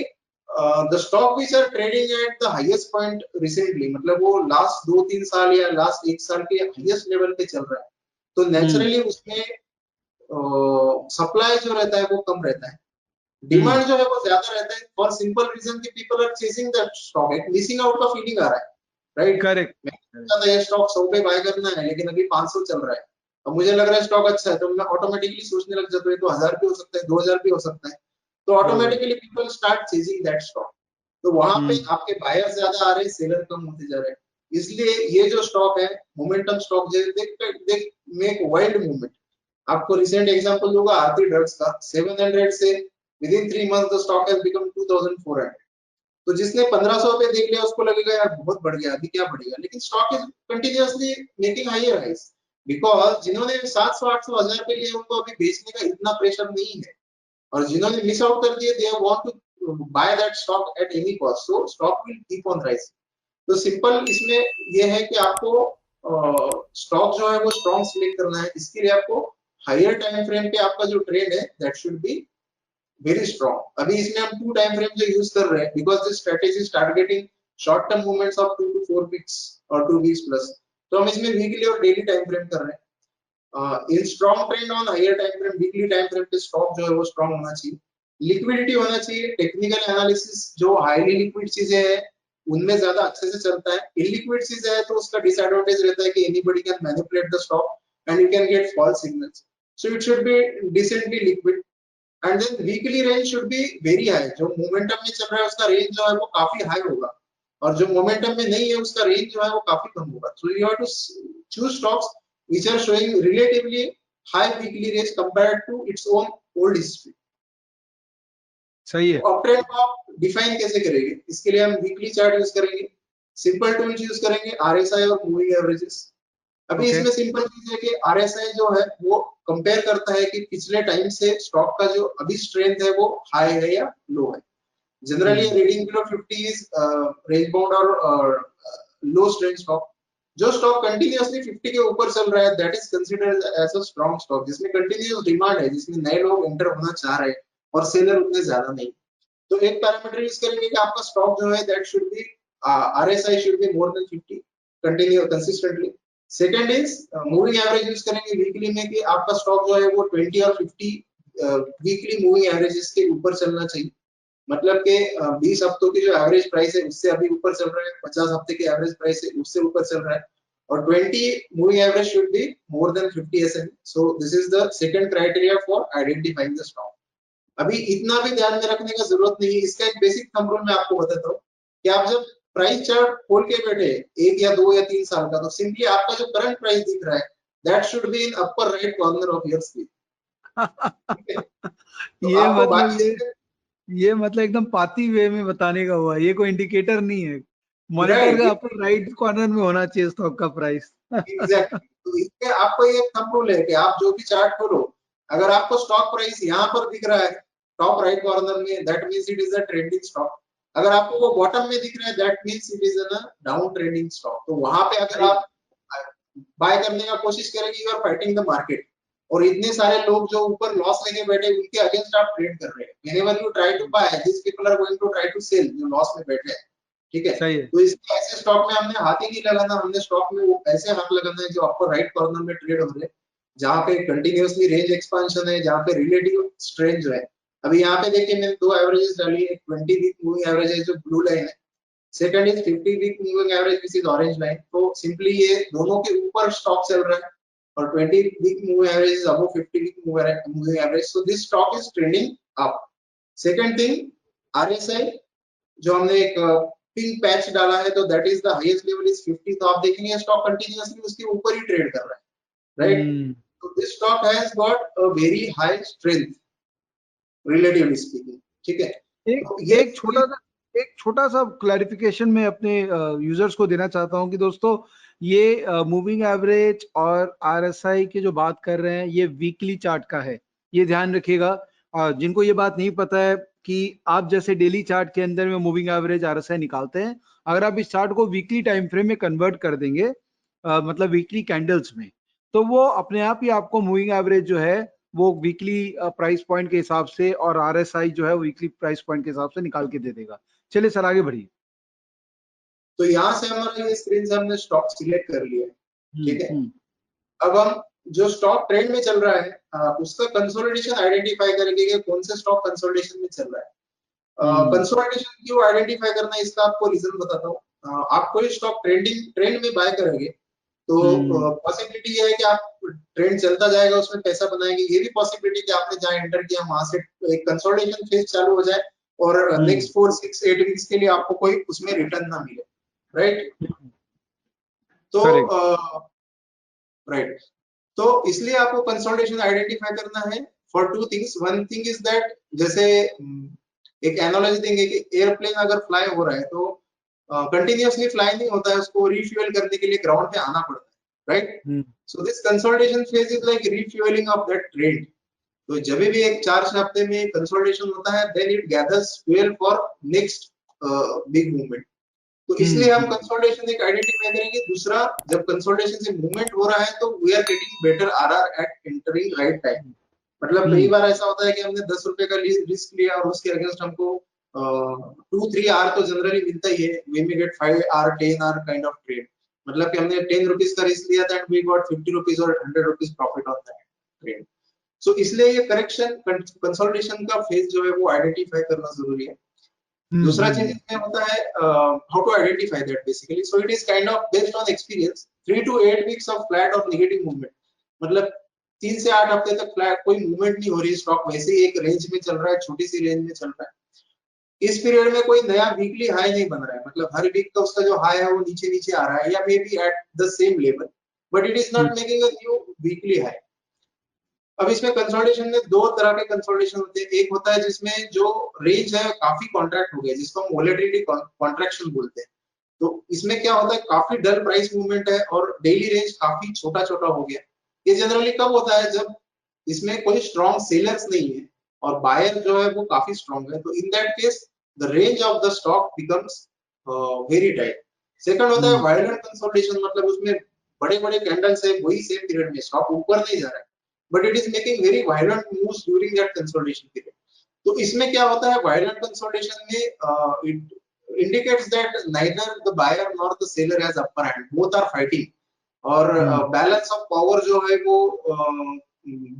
the stock which are trading at the highest point recently, मतलब वो लास्ट 2-3 साल या लास्ट 1 साल के हाईएस्ट लेवल पे चल रहा है, तो नेचुरली उसमें सप्लाई जो रहता है वो कम रहता है, डिमांड जो है वो ज्यादा रहता है, फॉर सिंपल रीजन कि people are chasing that stock, एक मिसिंग आउट का फीलिंग आ रहा है, राइट। करेक्ट। मैं ये स्टॉक 100 पे बाय करना है लेकिन अभी 500 चल रहा है, अब मुझे लग रहा है स्टॉक अच्छा है, तो मैं ऑटोमेटिकली सोचने लग जाता हूँ तो 1000 भी हो सकता है, 2000 भी हो सकता है, तो automatically people start chasing that stock. तो वहां पे आपके बायर्स ज्यादा आ रहे हैं, सेलर कम होते जा रहे हैं। इसलिए ये जो स्टॉक है momentum stock, they make wild movement. आपको रिसेंट एग्जांपल दूंगा आरती ड्रग्स का, 700 से with in 3 months the stock has become 2400। तो जिसने 1500 पे देख लिया उसको लगेगा यार बहुत बढ़ गया, अभी क्या बढ़ेगा, लेकिन stock is continuously making higher highs, because जिन्होंने 700 800 1000 पे लिए उनको अभी बेचने का इतना प्रेशर नहीं है, और जिन्होंने मिस आउट कर दिए they want to buy that stock at any cost, so stock will keep on rising. तो सिंपल इसमें ये है कि आपको स्टॉक जो है वो स्ट्रॉन्ग सिलेक्ट करना है, इसके लिए आपको हायर टाइम फ्रेम पे आपका जो ट्रेड है that should be very strong. अभी इसमें हम 2 टाइम फ्रेम जो यूज कर रहे हैं because this strategy is targeting short term movements of 2 to 4 weeks और 2 वीक्स प्लस, तो हम इसमें वीकली और डेली टाइम फ्रेम कर रहे हैं। In strong trend on higher time frame, weekly time frame पे स्टॉक जो है वो स्ट्रॉन्ग होना चाहिए, लिक्विडिटी होना चाहिए, टेक्निकल एनालिसिस जो हाईली लिक्विड चीजें हैं उनमें ज्यादा अच्छे से चलता है, इलिक्विड चीजें है तो उसका डिसएडवांटेज रहता है कि anybody can manipulate the stock and you can get false signals, so it should be decently liquid and then weekly range should be very high, जो मोमेंटम में चल रहा है उसका रेंज जो है वो काफी हाई होगा और जो मोमेंटम में नहीं है उसका रेंज जो है वो काफी कम होगा, so you have to choose stocks which are showing relatively high weekly range compared to its own old history। सही है। तो अप ट्रेंड को आप डिफाइन कैसे करेंगे, इसके लिए हम वीकली चार्ट यूज करेंगे, सिंपल टूल्स यूज करेंगे, आरएसआई और मूविंग एवरेजेस। अभी ओके। इसमें सिंपल चीज है कि आरएसआई जो है वो कंपेयर करता है कि पिछले टाइम से स्टॉक का जो अभी स्ट्रेंथ है वो हाई है या लो है। Generally reading below 50 is range bound और लो स्ट्रेंथ स्टॉक। जो स्टॉक कंटिन्यूअसली 50 के ऊपर चल रहा है that is considered as a strong stock, जिसमें कंटिन्यूअस डिमांड है, जिसमें नए लोग एंटर होना चाह रहे हैं और सेलर उतने ज्यादा नहीं। तो एक पैरामीटर यूज करेंगे कि आपका स्टॉक जो है that should B RSI should be more than 50 continue consistently. Second is moving average use करेंगे वीकली में कि आपका स्टॉक जो है वो 20 और 50 वीकली मूविंग एवरेजेस के ऊपर चलना चाहिए, मतलब के 20 हफ्तों की जो एवरेज प्राइस है उससे अभी ऊपर चल रहा है, 50 हफ्ते की एवरेज प्राइस है उससे ऊपर चल रहा है और 20 moving average should be more than 50 SM. So this is the second criteria for identifying the stock. अभी इतना भी ध्यान में रखने का जरूरत नहीं है, इसका एक बेसिक थंब रूल मैं आपको बताता हूँ कि आप जब प्राइस चार्ट खोल के बैठे 1 या 2 या 3 साल का, तो सिंपली आपका जो करंट प्राइस दिख रहा है that should be in upper right corner of your screen, ठीक है? तो ये आपको मतलब बाकी चीजें ये मतलब एकदम पाती वे में बताने का हुआ, ये कोई इंडिकेटर नहीं है। मॉनिटर का राइट अपर राइट कॉर्नर में होना चाहिए स्टॉक का प्राइस। एग्जैक्टली, तो इसमें आपको ये थंब रूल है कि आप जो भी चार्ट खोलो अगर आपको स्टॉक प्राइस यहाँ पर दिख रहा है टॉप राइट कॉर्नर में that means it is a trending stock, अगर आपको वो बॉटम में दिख रहा है that means it is a down trending stock. तो वहां पे अगर सही। आप बाय करने का कोशिश करेंगे you are fighting the market और इतने सारे लोग जो ऊपर लॉस लेके बैठे उनके अगेंस्ट आप ट्रेड कर रहे हैं, whenever you try to buy this people are going to try to sell जो लॉस में बैठे हैं, ठीक है? सही है। तो इसमें ऐसे स्टॉक में हमने हाथ ही नहीं लगाना, हमने स्टॉक में वो ऐसे हाथ लगाना है जो आपको राइट कॉर्नर में ट्रेड हो रहे हैं, जहां पे कंटिन्यूअसली रेंज एक्सपेंशन है, जहां पे रिलेटिव स्ट्रेंथ जो है। अभी यहाँ पे देखिए मैंने दो एवरेजेस डाली है, 20 वीक मूविंग एवरेज है जो ब्लू लाइन है, second is 50 week moving average which is orange line. तो सिंपली ये दोनों के ऊपर स्टॉक चल रहा है और 20 week moving average is above 50 week moving average, so this stock is trending up. Second thing RSI जो हमने एक पिंक पैच डाला है तो that is the highest level is 50, तो आप देखेंगे स्टॉक कंटिन्यूअसली उसके ऊपर ही ट्रेड कर रहा है, राइट? हम्म। तो this stock has got a very high strength relatively speaking, ठीक है? एक तो ये एक छोटा सा क्लैरिफिकेशन मैं अपने यूजर्स को देना चाहता हूं कि दोस्तों ये मूविंग एवरेज और आरएसआई की जो बात कर रहे हैं ये वीकली चार्ट का है, ये ध्यान रखिएगा। जिनको ये बात नहीं पता है कि आप जैसे डेली चार्ट के अंदर में मूविंग एवरेज आरएसआई निकालते हैं, अगर आप इस चार्ट को वीकली टाइम फ्रेम में कन्वर्ट कर देंगे मतलब वीकली कैंडल्स में, तो वो अपने आप ही आपको मूविंग एवरेज जो है वो वीकली प्राइस पॉइंट के हिसाब से और आरएसआई जो है वीकली प्राइस पॉइंट के हिसाब से निकाल के दे देगा। चलिए सर आगे बढ़िए। तो यहाँ से हमारा ये स्क्रीन से हमने स्टॉक सिलेक्ट कर लिया है, ठीक है? हम्म। अब हम जो स्टॉक ट्रेंड में चल रहा है उसका कंसोलिडेशन आइडेंटिफाई करेंगे कि कौन से स्टॉक कंसोलिडेशन में चल रहा है। हम्म। कंसोलिडेशन क्यों आइडेंटिफाई करना है इसका आपको रीजन बताता हूँ। आप कोई स्टॉक ट्रेंड में बाय करेंगे तो हम्म। पॉसिबिलिटी ये है कि आप ट्रेंड चलता जाएगा उसमें पैसा बनाएंगे, ये भी पॉसिबिलिटी कि आपने जहां एंटर किया वहां से एक कंसोलिडेशन फेज चालू हो जाए और हम्म। नेक्स्ट 4 6 8 वीक्स के लिए आपको कोई उसमें रिटर्न ना मिले, राइट? तो करेक्ट। राइट, तो इसलिए आपको कंसोलिडेशन आइडेंटिफाई करना है for two things. One thing is that जैसे एक एनालॉजी देंगे कि एयरप्लेन अगर फ्लाई हो रहा है तो कंटिन्यूअसली फ्लाई नहीं होता है, उसको रिफ्यूल करने के लिए ग्राउंड पे आना पड़ता है, right? Hmm. So this consolidation phase is like refuelling of that trade. तो जब भी एक 4 हफ्ते में कंसोलिडेशन होता है then it gathers fuel for next big movement. तो इसलिए हम कंसोलिडेशन एक आइडेंटिफाई करेंगे। दूसरा, जब कंसोलिडेशन से मूवमेंट हो रहा है तो we are getting better RR at entering right time. मतलब कई बार ऐसा होता है कि हमने 10 रुपए का रिस्क लिया और उसके अगेंस्ट हमको 2-3 आर तो जनरली मिलता ही है। We may get 5 R 10 R kind of trade. मतलब कि हमने 10 रुपीज का रिस्क लिया था एंड वी गॉट 50 रुपीज और 100 rupees profit on that trade. So इसलिए ये करेक्शन कंसोलिडेशन का फेज जो है वो आइडेंटिफाई करना जरूरी है। दूसरा चीज इसमें होता है how to identify that basically. So it is kind of based on experience 3 to 8 weeks of flat और नेगेटिव मूवमेंट। मतलब 3 से 8 हफ्ते तक फ्लैट कोई मूवमेंट नहीं हो रही, स्टॉक वैसे ही एक रेंज में चल रहा है, छोटी सी रेंज में चल रहा है। इस पीरियड में कोई नया वीकली हाई नहीं बन रहा है, मतलब हर वीक का उसका जो हाई है वो नीचे नीचे आ रहा है या may be at the same level, but it is not making a new weekly high. अब इसमें कंसोलिडेशन में दो तरह के कंसोलिडेशन होते हैं। एक होता है जिसमें जो रेंज है काफी कॉन्ट्रैक्ट हो गया, जिसको हम वोलेटिलिटी कॉन्ट्रैक्शन बोलते हैं। तो इसमें क्या होता है, काफी डल प्राइस मूवमेंट है और डेली रेंज काफी छोटा छोटा हो गया। ये जनरली कब होता है, जब इसमें कोई स्ट्रॉन्ग सेलर्स नहीं है और बायर जो है वो काफी स्ट्रॉन्ग है। तो in that case the range of the stock becomes very tight. Second होता है वायलेंट कंसोलिडेशन, मतलब उसमें बड़े बड़े कैंडल्स है, वही सेम पीरियड में स्टॉक ऊपर नहीं जा रहा है but it is making very violent moves during that consolidation period. तो इसमें क्या होता है, violent consolidation में it indicates that neither the buyer nor the seller has upper hand, both are fighting और balance of power जो है वो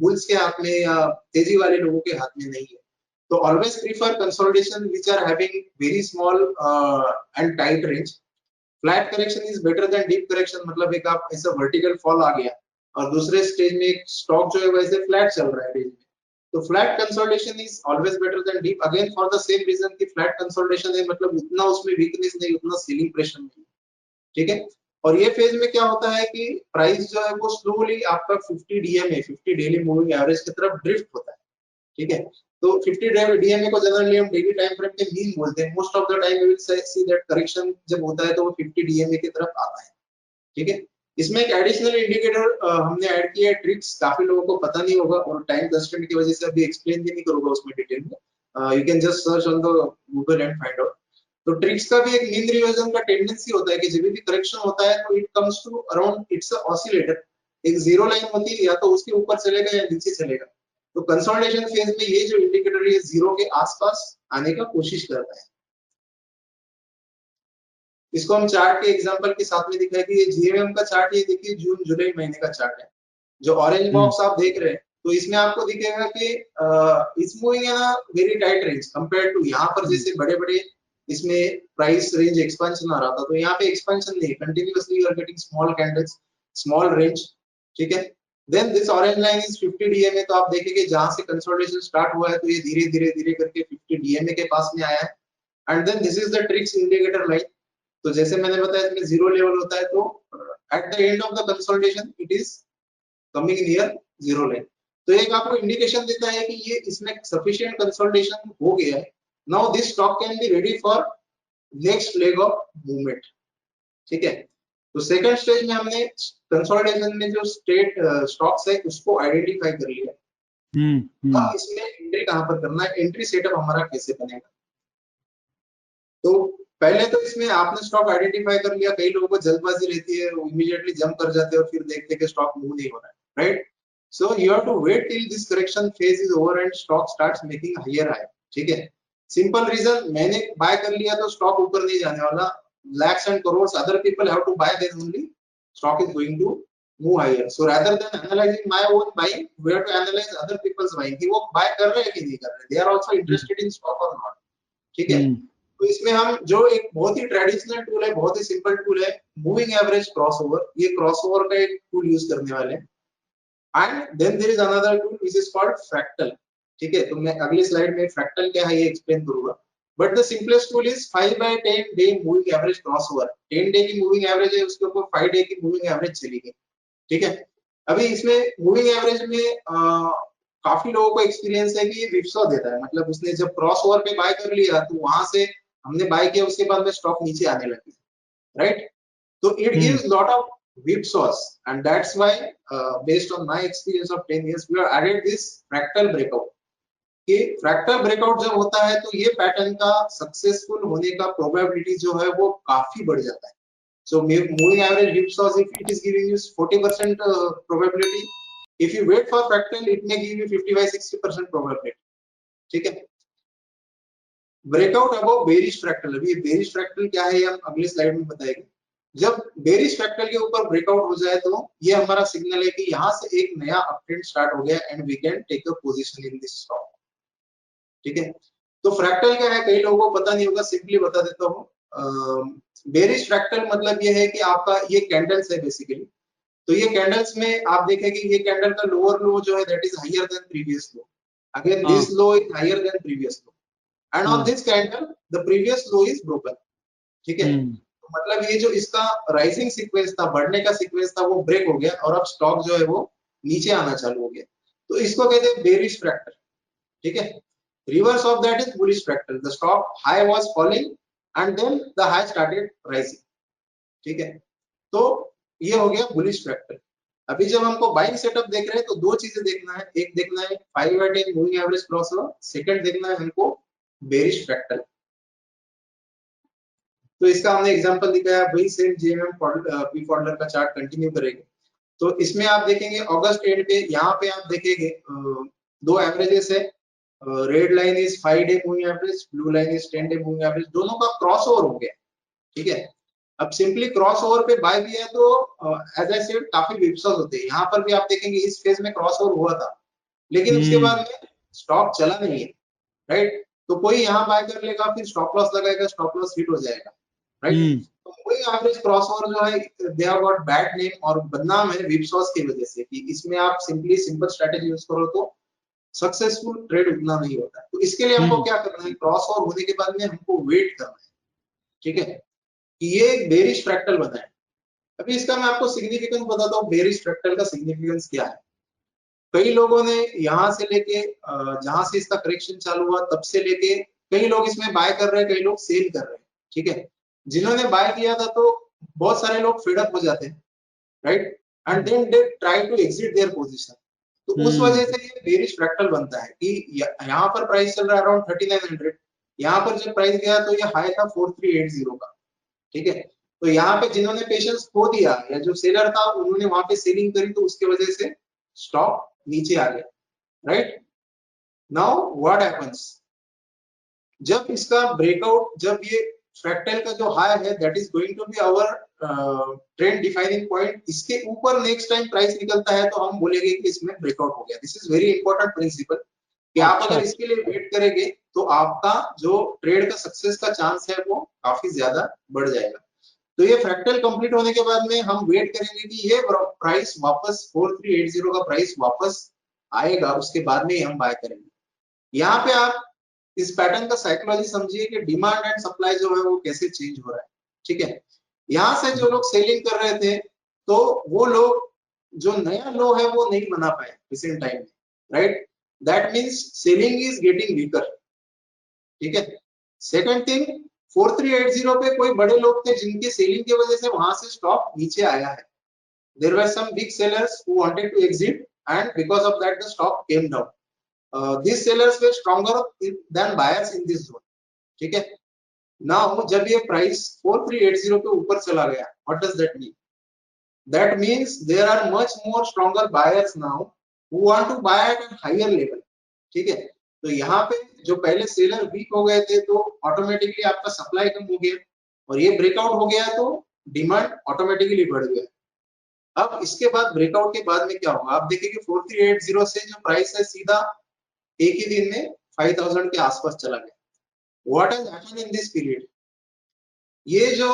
बुल्स के हाथ में या तेजी वाले लोगों के हाथ में नहीं है। तो always prefer consolidation which are having very small and tight range. Flat correction is better than deep correction, मतलब एक आप ऐसा vertical fall आ गया और दूसरे स्टेज में एक स्टॉक जो है वैसे फ्लैट चल रहा है रेंज में, तो flat consolidation is always better than deep, again for the same reason कि फ्लैट कंसोलिडेशन है, मतलब उतना उसमें वीकनेस नहीं, उतना सेलिंग प्रेशर नहीं, ठीक है। और ये फेज में क्या होता है कि प्राइस जो है वो स्लोली आपका 50 डीएमए 50 डेली मूविंग एवरेज की तरफ ड्रिफ्ट होता है, ठीक है। तो 50 डीएमए को जनरली हम डेली टाइम फ्रेम के मीन बोलते हैं। Most of the time we will see that correction जब होता है तो वो 50 डीएमए की तरफ आता है, ठीक है। इसमें एक एडिशनल इंडिकेटर हमने ऐड किया है, ट्रिक्स, काफी लोगों को पता नहीं होगा और टाइम कंस्ट्रेंट की वजह से अभी एक्सप्लेन भी नहीं करूंगा उसमें डिटेल में। You can just search on the Google and find out. तो ट्रिक्स का भी एक मीन रिवर्जन का टेंडेंसी होता है कि जब भी करेक्शन होता है तो it comes to around, it's a oscillator, एक जीरो लाइन होती है, या तो उसके ऊपर चलेगा या नीचे चलेगा। तो कंसोलिडेशन फेज में ये जो इंडिकेटर है जीरो के आसपास आने का कोशिश करता है। इसको हम चार्ट के एग्जांपल के साथ में दिखाया कि ये जीएमएम का चार्ट, ये देखिए जून जुलाई महीने का चार्ट है, जो ऑरेंज बॉक्स आप देख रहे हैं, तो इसमें आपको दिखेगा कि it's moving in a very tight range compare to यहाँ पर जैसे बड़े बड़े इसमें प्राइस रेंज एक्सपेंशन आ रहा था, तो यहाँ पे एक्सपेंशन नहीं, continuously you are getting small candles, small range, ठीक है। Then this orange line is 50 DMA, तो आप देखेंगे जहां से कंसोलिडेशन स्टार्ट हुआ है तो ये धीरे धीरे धीरे करके 50 डीएमए के पास में आया है। And then this is the trix indicator line. तो जैसे मैंने बताया इसमें जीरो लेवल होता है, तो at the end of the consolidation it is coming near zero line. तो एक आपको इंडिकेशन देता है कि ये इसमें सफिशिएंट कंसोलिडेशन हो गया है। Now this stock can be ready for next leg of movement, ठीक है। तो सेकंड स्टेज में हमने कंसोलिडेशन में जो स्टॉक्स है उसको आइडेंटिफाई कर लिया। अब इसमें एंट्री कहां पर करना है, एंट्री सेटअप हमारा कैसे बनेगा। तो पहले तो इसमें आपने स्टॉक आइडेंटिफाई कर लिया, कई लोगों को जल्दबाजी रहती है, इमीडिएटली जंप कर जाते हैं और फिर देखते हैं कि स्टॉक मूव नहीं हो रहा है, right. So you have to wait till this correction phase is over and stock starts making higher high, ठीक है। सिंपल रीजन, मैंने बाय कर लिया तो स्टॉक ऊपर नहीं जाने वाला, lakhs and crores other people have to buy, then only stock is going to move higher. So rather than analyzing my own buying, we have to analyze other people's buying कि वो buy कर रहे हैं कि नहीं कर रहे, they are also interested in stock or not, ठीक है। तो इसमें हम जो एक बहुत ही ट्रेडिशनल टूल है, बहुत ही सिंपल टूल है, मूविंग एवरेज क्रॉसओवर, ये क्रॉसओवर का एक टूल यूज करने वाले हैं। And then there is another tool which is called fractal, ठीक है। तो मैं अगली स्लाइड में फ्रैक्टल क्या है ये एक्सप्लेन करूंगा, but the simplest tool is 5/10 day moving average crossover. 10 day की मूविंग एवरेज है, उसके ऊपर 5 डे की मूविंग एवरेज चलेगी, ठीक है। अभी इसमें मूविंग एवरेज में काफी लोगों को एक्सपीरियंस है कि ये विपसॉ देता है, मतलब उसने जब क्रॉसओवर पे बाय कर लिया तो वहां से हमने बाय किया, उसके बाद में स्टॉक नीचे आने लगी, राइट। तो it gives lot of whipsaws and that's why based on my experience of 10 years we have added this fractal breakout. कि फ्रैक्टल ब्रेकआउट जब होता है तो ये पैटर्न का सक्सेसफुल होने का प्रोबेबिलिटी जो है वो काफी बढ़ जाता है. So moving average whipsaws, if it is giving you 40% probability, if you wait for fractal, it may give you 55-60% probability. ठीक है. Breakout above bearish fractal. अभी ये बेरिश फ्रैक्टल क्या है ये हम अगले स्लाइड में बताएंगे. जब बेरिश फ्रैक्टल के ऊपर ब्रेकआउट हो जाए तो ये हमारा सिग्नल है कि यहाँ से एक नया अपट्रेंड स्टार्ट हो गया and we can take a position in this stock. ठीक है. तो फ्रैक्टल क्या है कई लोगों को पता नहीं होगा, सिंपली बता देता हूँ. बेरिश फ्रैक्टल मतलब ये है कि आपका ये कैंडल्स है बेसिकली. तो ये कैंडल्स में आप देखेंगे ये कैंडल का लोअर लो जो है that is higher than previous low. Again this low is higher than previous low and on this candle the previous low is broken. ठीक है. तो मतलब ये जो इसका राइजिंग सीक्वेंस था, बढ़ने का सीक्वेंस था, वो ब्रेक हो गया और अब स्टॉक जो है वो नीचे आना चालू हो गया. तो इसको कहते हैं बेरिश फ्रैक्टल. ठीक है. Reverse of that is bullish fractal. The stock high was falling and then the high started rising. ठीक है. तो ये हो गया bullish fractal. अभी जब हमको बाइंग सेटअप देख रहे हैं तो दो चीजें देखना है. एक देखना है 5-day moving average crossover, second देखना है हमको बेरिश फ्रैक्टल. तो इसका हमने एग्जांपल दिखाया, वही सेम जेएमएम पी फॉर्डलर का चार्ट कंटिन्यू करेंगे. तो इसमें आप देखेंगे अगस्त एंड पे यहाँ पे आप देखेंगे दो एवरेजेस है. Red line is 5-day moving average, blue line is 10-day moving average. दोनों का क्रॉस ओवर हो गया. ठीक है. अब सिंपली क्रॉस ओवर पे बाय किया तो एज आई सेड काफी विप्सॉस होते हैं. यहाँ पर भी आप देखेंगे इस फेज में क्रॉस ओवर हुआ था लेकिन उसके बाद में स्टॉक चला नहीं है. राइट. तो कोई यहाँ बाय कर लेगा, फिर स्टॉप लॉस लगाएगा, स्टॉप लॉस हिट हो जाएगा. राइट. तो मूविंग एवरेज क्रॉस ओवर जो है they have got bad name और बदनाम है विप्सॉस की वजह से कि इसमें आप सिंपली सिंपल स्ट्रेटेजी यूज करो तो सक्सेसफुल ट्रेड उतना नहीं होता. तो इसके लिए हमको क्या करना है, क्रॉस ओवर होने के बाद में हमको वेट करना है. ठीक है. कि ये एक बेरिश फ्रैक्टल बना है. अभी इसका मैं आपको सिग्निफिकेंस बताता हूँ. बेरिश फ्रैक्टल का सिग्निफिकेंस क्या है. कई लोगों ने यहाँ से लेके जहां से इसका करेक्शन चालू हुआ तब से लेके कई लोग इसमें बाय कर रहे हैं, कई लोग सेल कर रहे हैं. ठीक है. जिन्होंने बाय किया था तो बहुत सारे लोग फेड अप हो जाते हैं. Right. And then they try to exit their position. तो उस वजह से ये बेरिश फ्रैक्टल बनता है कि यहाँ पर प्राइस चल रहा है अराउंड 3900. यहाँ पर जब प्राइस गया तो ये हाई था 4380 का. ठीक है. तो यहाँ पे जिन्होंने पेशेंस खो दिया या जो सेलर था उन्होंने वहां पे सेलिंग करी तो उसके वजह से स्टॉक नीचे आ गया. राइट. नाउ व्हाट हैपेंस जब इसका ब्रेकआउट, जब ये फ्रैक्टल का जो हाई है that is going to be our trend defining point. इसके ऊपर नेक्स्ट टाइम प्राइस निकलता है तो हम बोलेंगे कि इसमें ब्रेकआउट हो गया. This is very important principle कि आप अगर इसके लिए वेट करेंगे तो आपका जो ट्रेड का सक्सेस का चांस है वो काफी ज्यादा बढ़ जाएगा. तो ये फ्रैक्टल कंप्लीट होने के बाद में हम वेट करेंगे कि ये प्राइस वापस 4380 का प्राइस वापस आएगा, उसके बाद में हम बाय करेंगे. यहाँ पे आप इस पैटर्न का साइकोलॉजी समझिए कि डिमांड एंड सप्लाई जो है वो कैसे चेंज हो रहा है. ठीक है. यहाँ से जो लोग सेलिंग कर रहे थे तो वो लोग जो नया लो है वो नहीं बना पाए रिसेंट टाइम में. Right. That means selling is getting weaker. ठीक है. सेकंड थिंग 4380 पे कोई बड़े लोग थे जिनके सेलिंग की वजह से वहां से स्टॉक नीचे आया है. There were some big sellers who wanted to exit and because of that the stock came down. these sellers were stronger than buyers in this zone. ठीक है. नाउ जब ये प्राइस 4380 के ऊपर चला गया, what does that mean? That means there are much more stronger buyers now who want to buy at a higher level. ठीक है. तो यहाँ पे जो पहले सेलर वीक हो गए थे तो ऑटोमेटिकली आपका सप्लाई कम हो गया और ये ब्रेकआउट हो गया तो डिमांड ऑटोमेटिकली बढ़ गया. अब इसके बाद ब्रेकआउट के बाद में क्या होगा आप देखिए 4380 से जो प्राइस है सीधा एक ही दिन में 5000 के आसपास चला गया. What has happened in this period? ये जो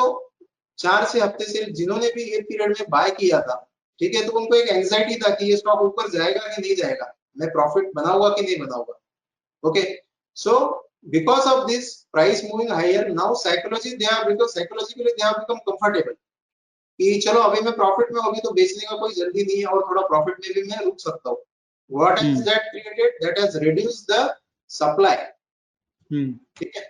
4-6 हफ्ते से जिन्होंने भी ये पीरियड में बाय किया था, ठीक है, तो उनको एक एंजाइटी था कि ये स्टॉक ऊपर जाएगा कि नहीं जाएगा, मैं प्रॉफिट बनाऊंगा कि नहीं बनाऊंगा. Okay. So because of this price moving higher now psychology they are because psychologically they have become comfortable कि चलो अभी मैं प्रॉफिट में, अभी तो बेचने का कोई जल्दी नहीं है और थोड़ा प्रॉफिट में भी मैं रुक सकता हूँ. What has that created? That has reduced the supply. ठीक है.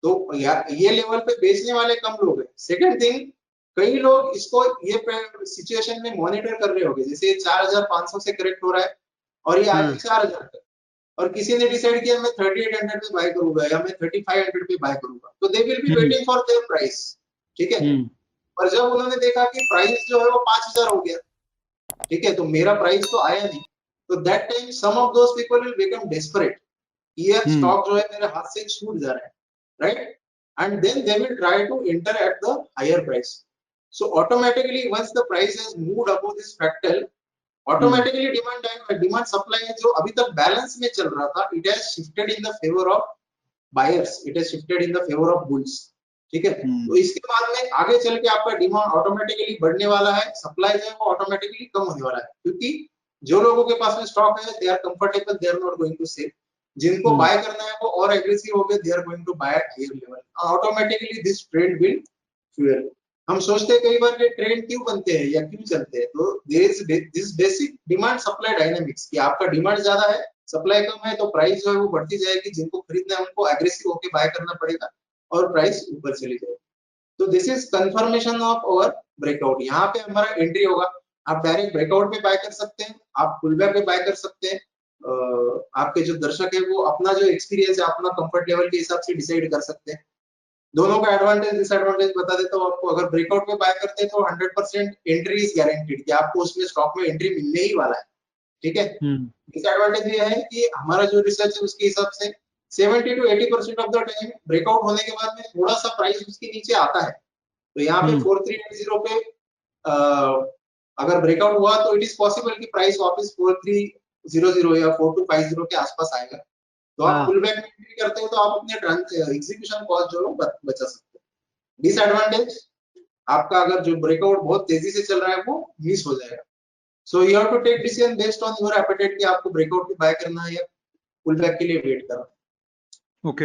तो ये लेवल पे बेचने वाले कम लोग हैं. सेकंड थिंग कई लोग इसको ये सिचुएशन में मॉनिटर कर रहे होंगे, जैसे 4500 से करेक्ट हो रहा है और ये आज 4000 तक. और किसी ने डिसाइड किया मैं 3800 पे बाय करूंगा या मैं 3500 पे बाय करूंगा, तो they will be waiting for their price, ठीक है। और जब उन्होंने देखा कि प्राइस जो है वो 5000 हो गया, ठीक है, तो मेरा प्राइस तो आया नहीं, तो that time some of those people will become desperate, ये स्टॉक जो है मेरे हाथ से छूट जा रहा है, right, and then they will try to enter at the higher price. So automatically once the price has moved above this fractal, automatically demand supply जो अभी तक बैलेंस में चल रहा था, it has shifted in the favour of buyers, it has shifted in the favour of bulls, ठीक है। तो इसके बाद में आगे चल के आपका डिमांड ऑटोमेटिकली बढ़ने वाला है, सप्लाई जो है वो ऑटोमेटिकली कम होने वाला है, क्योंकि जो लोगों के पास में स्टॉक है they are comfortable, they are not going to sell, जिनको बाय करना है वो और एग्रेसिव हो गए, they are going to buy at higher level, automatically this trend will fuel. हम सोचते हैं कई बार कि ट्रेंड क्यों बनते हैं या क्यों चलते हैं, तो there is this basic demand supply dynamics, कि आपका डिमांड ज्यादा है, सप्लाई कम है, तो प्राइस जो है वो बढ़ती जाएगी, जिनको खरीदना है उनको एग्रेसिव होकर बाय करना पड़ेगा और प्राइस ऊपर चली जाएगी। तो this is confirmation of our breakout, यहाँ पे हमारा एंट्री होगा, आप डायरेक्ट ब्रेकआउट पे बाय कर सकते हैं, आप पुलबैक पे बाय कर सकते हैं, आपके जो दर्शक है वो अपना जो एक्सपीरियंस है अपना कंफर्ट लेवल के हिसाब से डिसाइड कर सकते हैं। दोनों का एडवांटेज डिसएडवांटेज बता देता हूँ आपको। अगर ब्रेकआउट में बाय करते हैं तो 100% एंट्री इज गारंटीड, कि आपको उसमें स्टॉक में एंट्री मिलने ही वाला है, ठीक है। डिसएडवांटेज ये है कि हमारा जो रिसर्च है उसके हिसाब से 70 to 80% of the time breakout होने के बाद में थोड़ा सा प्राइस उसके नीचे आता है, तो यहाँ पे 4380 पे अगर ब्रेकआउट हुआ तो इट इज पॉसिबल कि प्राइस वापस 4300 या 4250 के आसपास आएगा, तो आप पुल बैक में एंट्री करते हो तो आप अपने एग्जीक्यूशन कॉस्ट जो है बचा सकते हैं। डिसएडवांटेज आपका अगर जो ब्रेकआउट बहुत तेजी से चल रहा है वो मिस हो जाएगा, so you have to take decision based on your appetite कि आपको ब्रेकआउट पे बाय करना है या पुल बैक के लिए वेट करना है। ओके,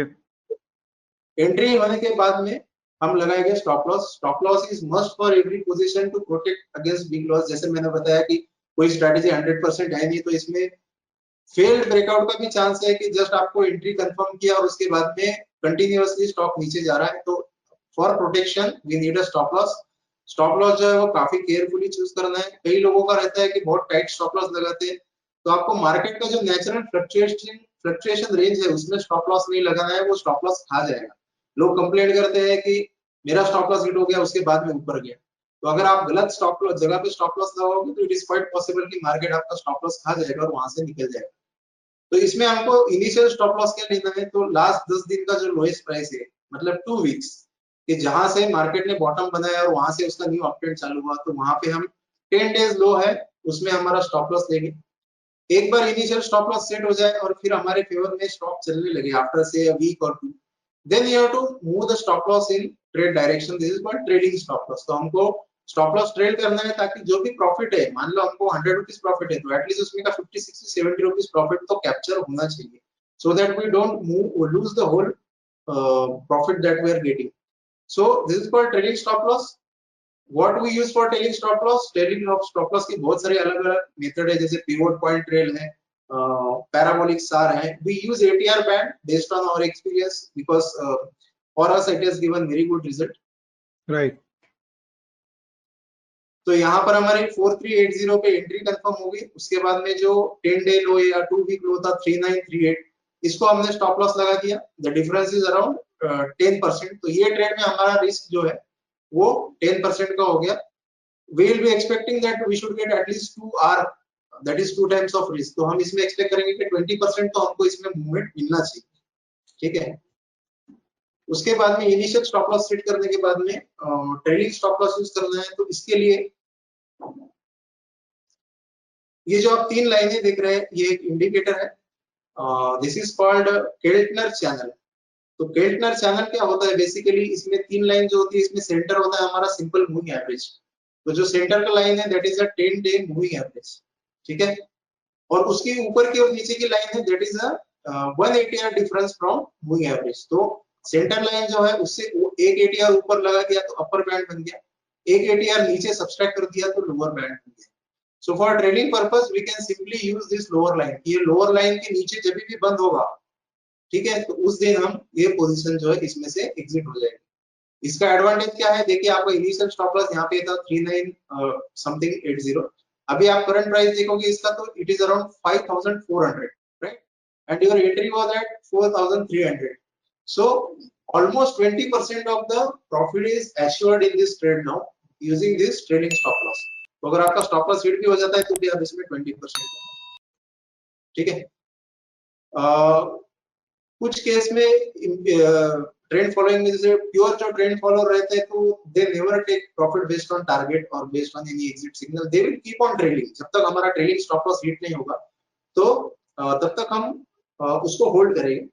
एंट्री होने के बाद में हम लगाएंगे stop loss. Stop loss is must for every position to protect against big loss. जैसे मैंने बताया कि कोई स्ट्रेटजी 100% है नहीं, तो इसमें फेल्ड ब्रेकआउट का भी चांस है कि जस्ट आपको एंट्री कंफर्म किया और उसके बाद में कंटिन्यूअसली स्टॉक नीचे जा रहा है, तो for protection we need a stop loss. Stop loss जो है वो काफी केयरफुली चूज करना है। कई लोगों का रहता है कि बहुत टाइट स्टॉप लॉस लगाते हैं, तो आपको मार्केट का जो नेचुरल फ्लक्चुएशन रेंज है उसमें स्टॉप लॉस नहीं लगाना है, वो स्टॉप लॉस खा जाएगा। लोग कंप्लेंट करते हैं कि मेरा स्टॉप लॉस हिट हो गया उसके बाद में ऊपर गया, तो अगर आप गलत स्टॉप लॉस जगह पे स्टॉप लॉस लगाओगे तो इट इज क्वाइट पॉसिबल कि मार्केट आपका स्टॉप लॉस खा जाएगा और वहां से निकल जाएगा। तो इसमें हमको इनिशियल स्टॉप लॉस क्या लेना है, तो लास्ट 10 दिन का जो लोएस्ट प्राइस है, मतलब 2 वीक्स कि जहां से मार्केट ने बॉटम बनाया और वहां से उसका न्यू अपट्रेंड चालू हुआ, तो वहां पे हम 10 डेज लो है उसमें हमारा स्टॉप लॉस लेंगे। एक बार इनिशियल स्टॉप लॉस सेट हो जाए और फिर हमारे फेवर में स्टॉक चलने लगे आफ्टर से अ वीक और 2, then you have to move the stop loss in trade direction, this is called trading stop loss. तो हमको स्टॉप लॉस ट्रेड करना है ताकि जो भी प्रॉफिट है, मान लो हमको 100 रुपीज प्रॉफिट है तो एटलीस्ट उसमें का 50 60 70 रुपीज प्रॉफिट तो कैप्चर होना चाहिए, so that we don't move lose the whole profit that we are getting. So this is called trading stop loss. What we use for trailing stop loss, trailing stop loss की बहुत सारे अलग अलग method है, जैसे pivot point trail है, parabolic SAR है। We use ATR band based on our experience because for us it has given very good result, right. तो यहाँ पर हमारी 4380 पे एंट्री कंफर्म होगी। उसके बाद में जो 10 डे लो या 2 वीक लो था 3938, इसको हमने स्टॉप लॉस लगा दिया। द डिफरेंस इज अराउंड 10%, तो ये ट्रेड में हमारा रिस्क जो है वो 10% का हो गया। We will be expecting that we should get at least 2 R, that is 2 times of risk, तो हम इसमें एक्सपेक्ट करेंगे कि 20% तो हमको इसमें मूवमेंट मिलना चाहिए, ठीक है। उसके बाद में इनिशियल स्टॉप लॉस सेट करने के बाद में ट्रेलिंग स्टॉप लॉस यूज करना है, तो इसके लिए ये जो आप 3 लाइनें देख रहे हैं ये एक इंडिकेटर है, this is called Keltner channel. तो केल्टनर चैनल क्या होता है, बेसिकली इसमें 3 लाइन जो होती है, इसमें सेंटर होता है हमारा सिंपल मूविंग एवरेज, तो जो सेंटर का लाइन है that is a 10 day moving average, ठीक है। और उसके ऊपर की और नीचे की लाइन है that is a 180 AR difference from moving average. तो सेंटर लाइन जो है उससे एक ATR ऊपर लगा दिया तो अपर बैंड बन गया, एक ATR नीचे सब्सट्रैक्ट कर दिया तो लोअर बैंड बन गया। So for trading purpose we can simply use this lower line, ये लोअर लाइन के नीचे जब भी बंद होगा, ठीक है, तो उस दिन हम ये पोजीशन जो है इसमें से एग्जिट हो जाएगी। इसका एडवांटेज क्या है, देखिए आपका इनिशियल स्टॉप लॉस यहाँ पे था 39 समथिंग 80, अभी आप करंट प्राइस देखोगे इसका तो it is around 5400, right, and your entry was at 4,300. So almost 20% of the profit is assured in this trade now using this trailing stop loss. तो अगर आपका stop loss hit भी हो जाता है तो भी आप इसमें 20%, ठीक है। कुछ केस में ट्रेंड फॉलोइंग में जैसे प्योर जो ट्रेंड फॉलोअर रहते हैं तो they never take profit based on target और based on any exit signal, they will keep on trailing. जब तक हमारा ट्रेलिंग स्टॉप लॉस हिट नहीं होगा तो तब तक हम उसको होल्ड करेंगे।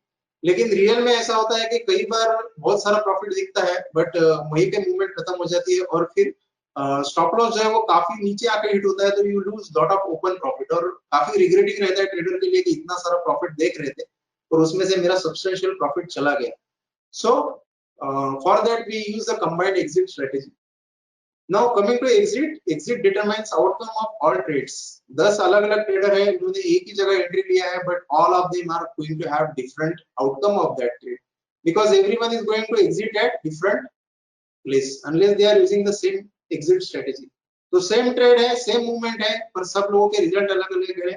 लेकिन रियल में ऐसा होता है कि कई बार बहुत सारा प्रॉफिट दिखता है बट वहीं पे मूवमेंट खत्म हो जाती है और फिर स्टॉप लॉस जो है वो काफी नीचे आके हिट होता है तो you lose lot of open profit, और काफी रिग्रेटिंग रहता है ट्रेडर के लिए कि इतना सारा प्रॉफिट देख रहे थे और उसमें से मेरा सब्सटेंशियल प्रॉफिट चला गया। So for that we use a combined exit strategy. Now coming to exit determines outcome of all trades. 10 अलग-अलग ट्रेडर है, उन्होंने एक ही जगह एंट्री लिया है but all of them are going to have different outcome of that trade because everyone is going to exit at different place unless they are using the same exit strategy. तो same trade है, same movement है, पर सब लोगों के result अलग-अलग है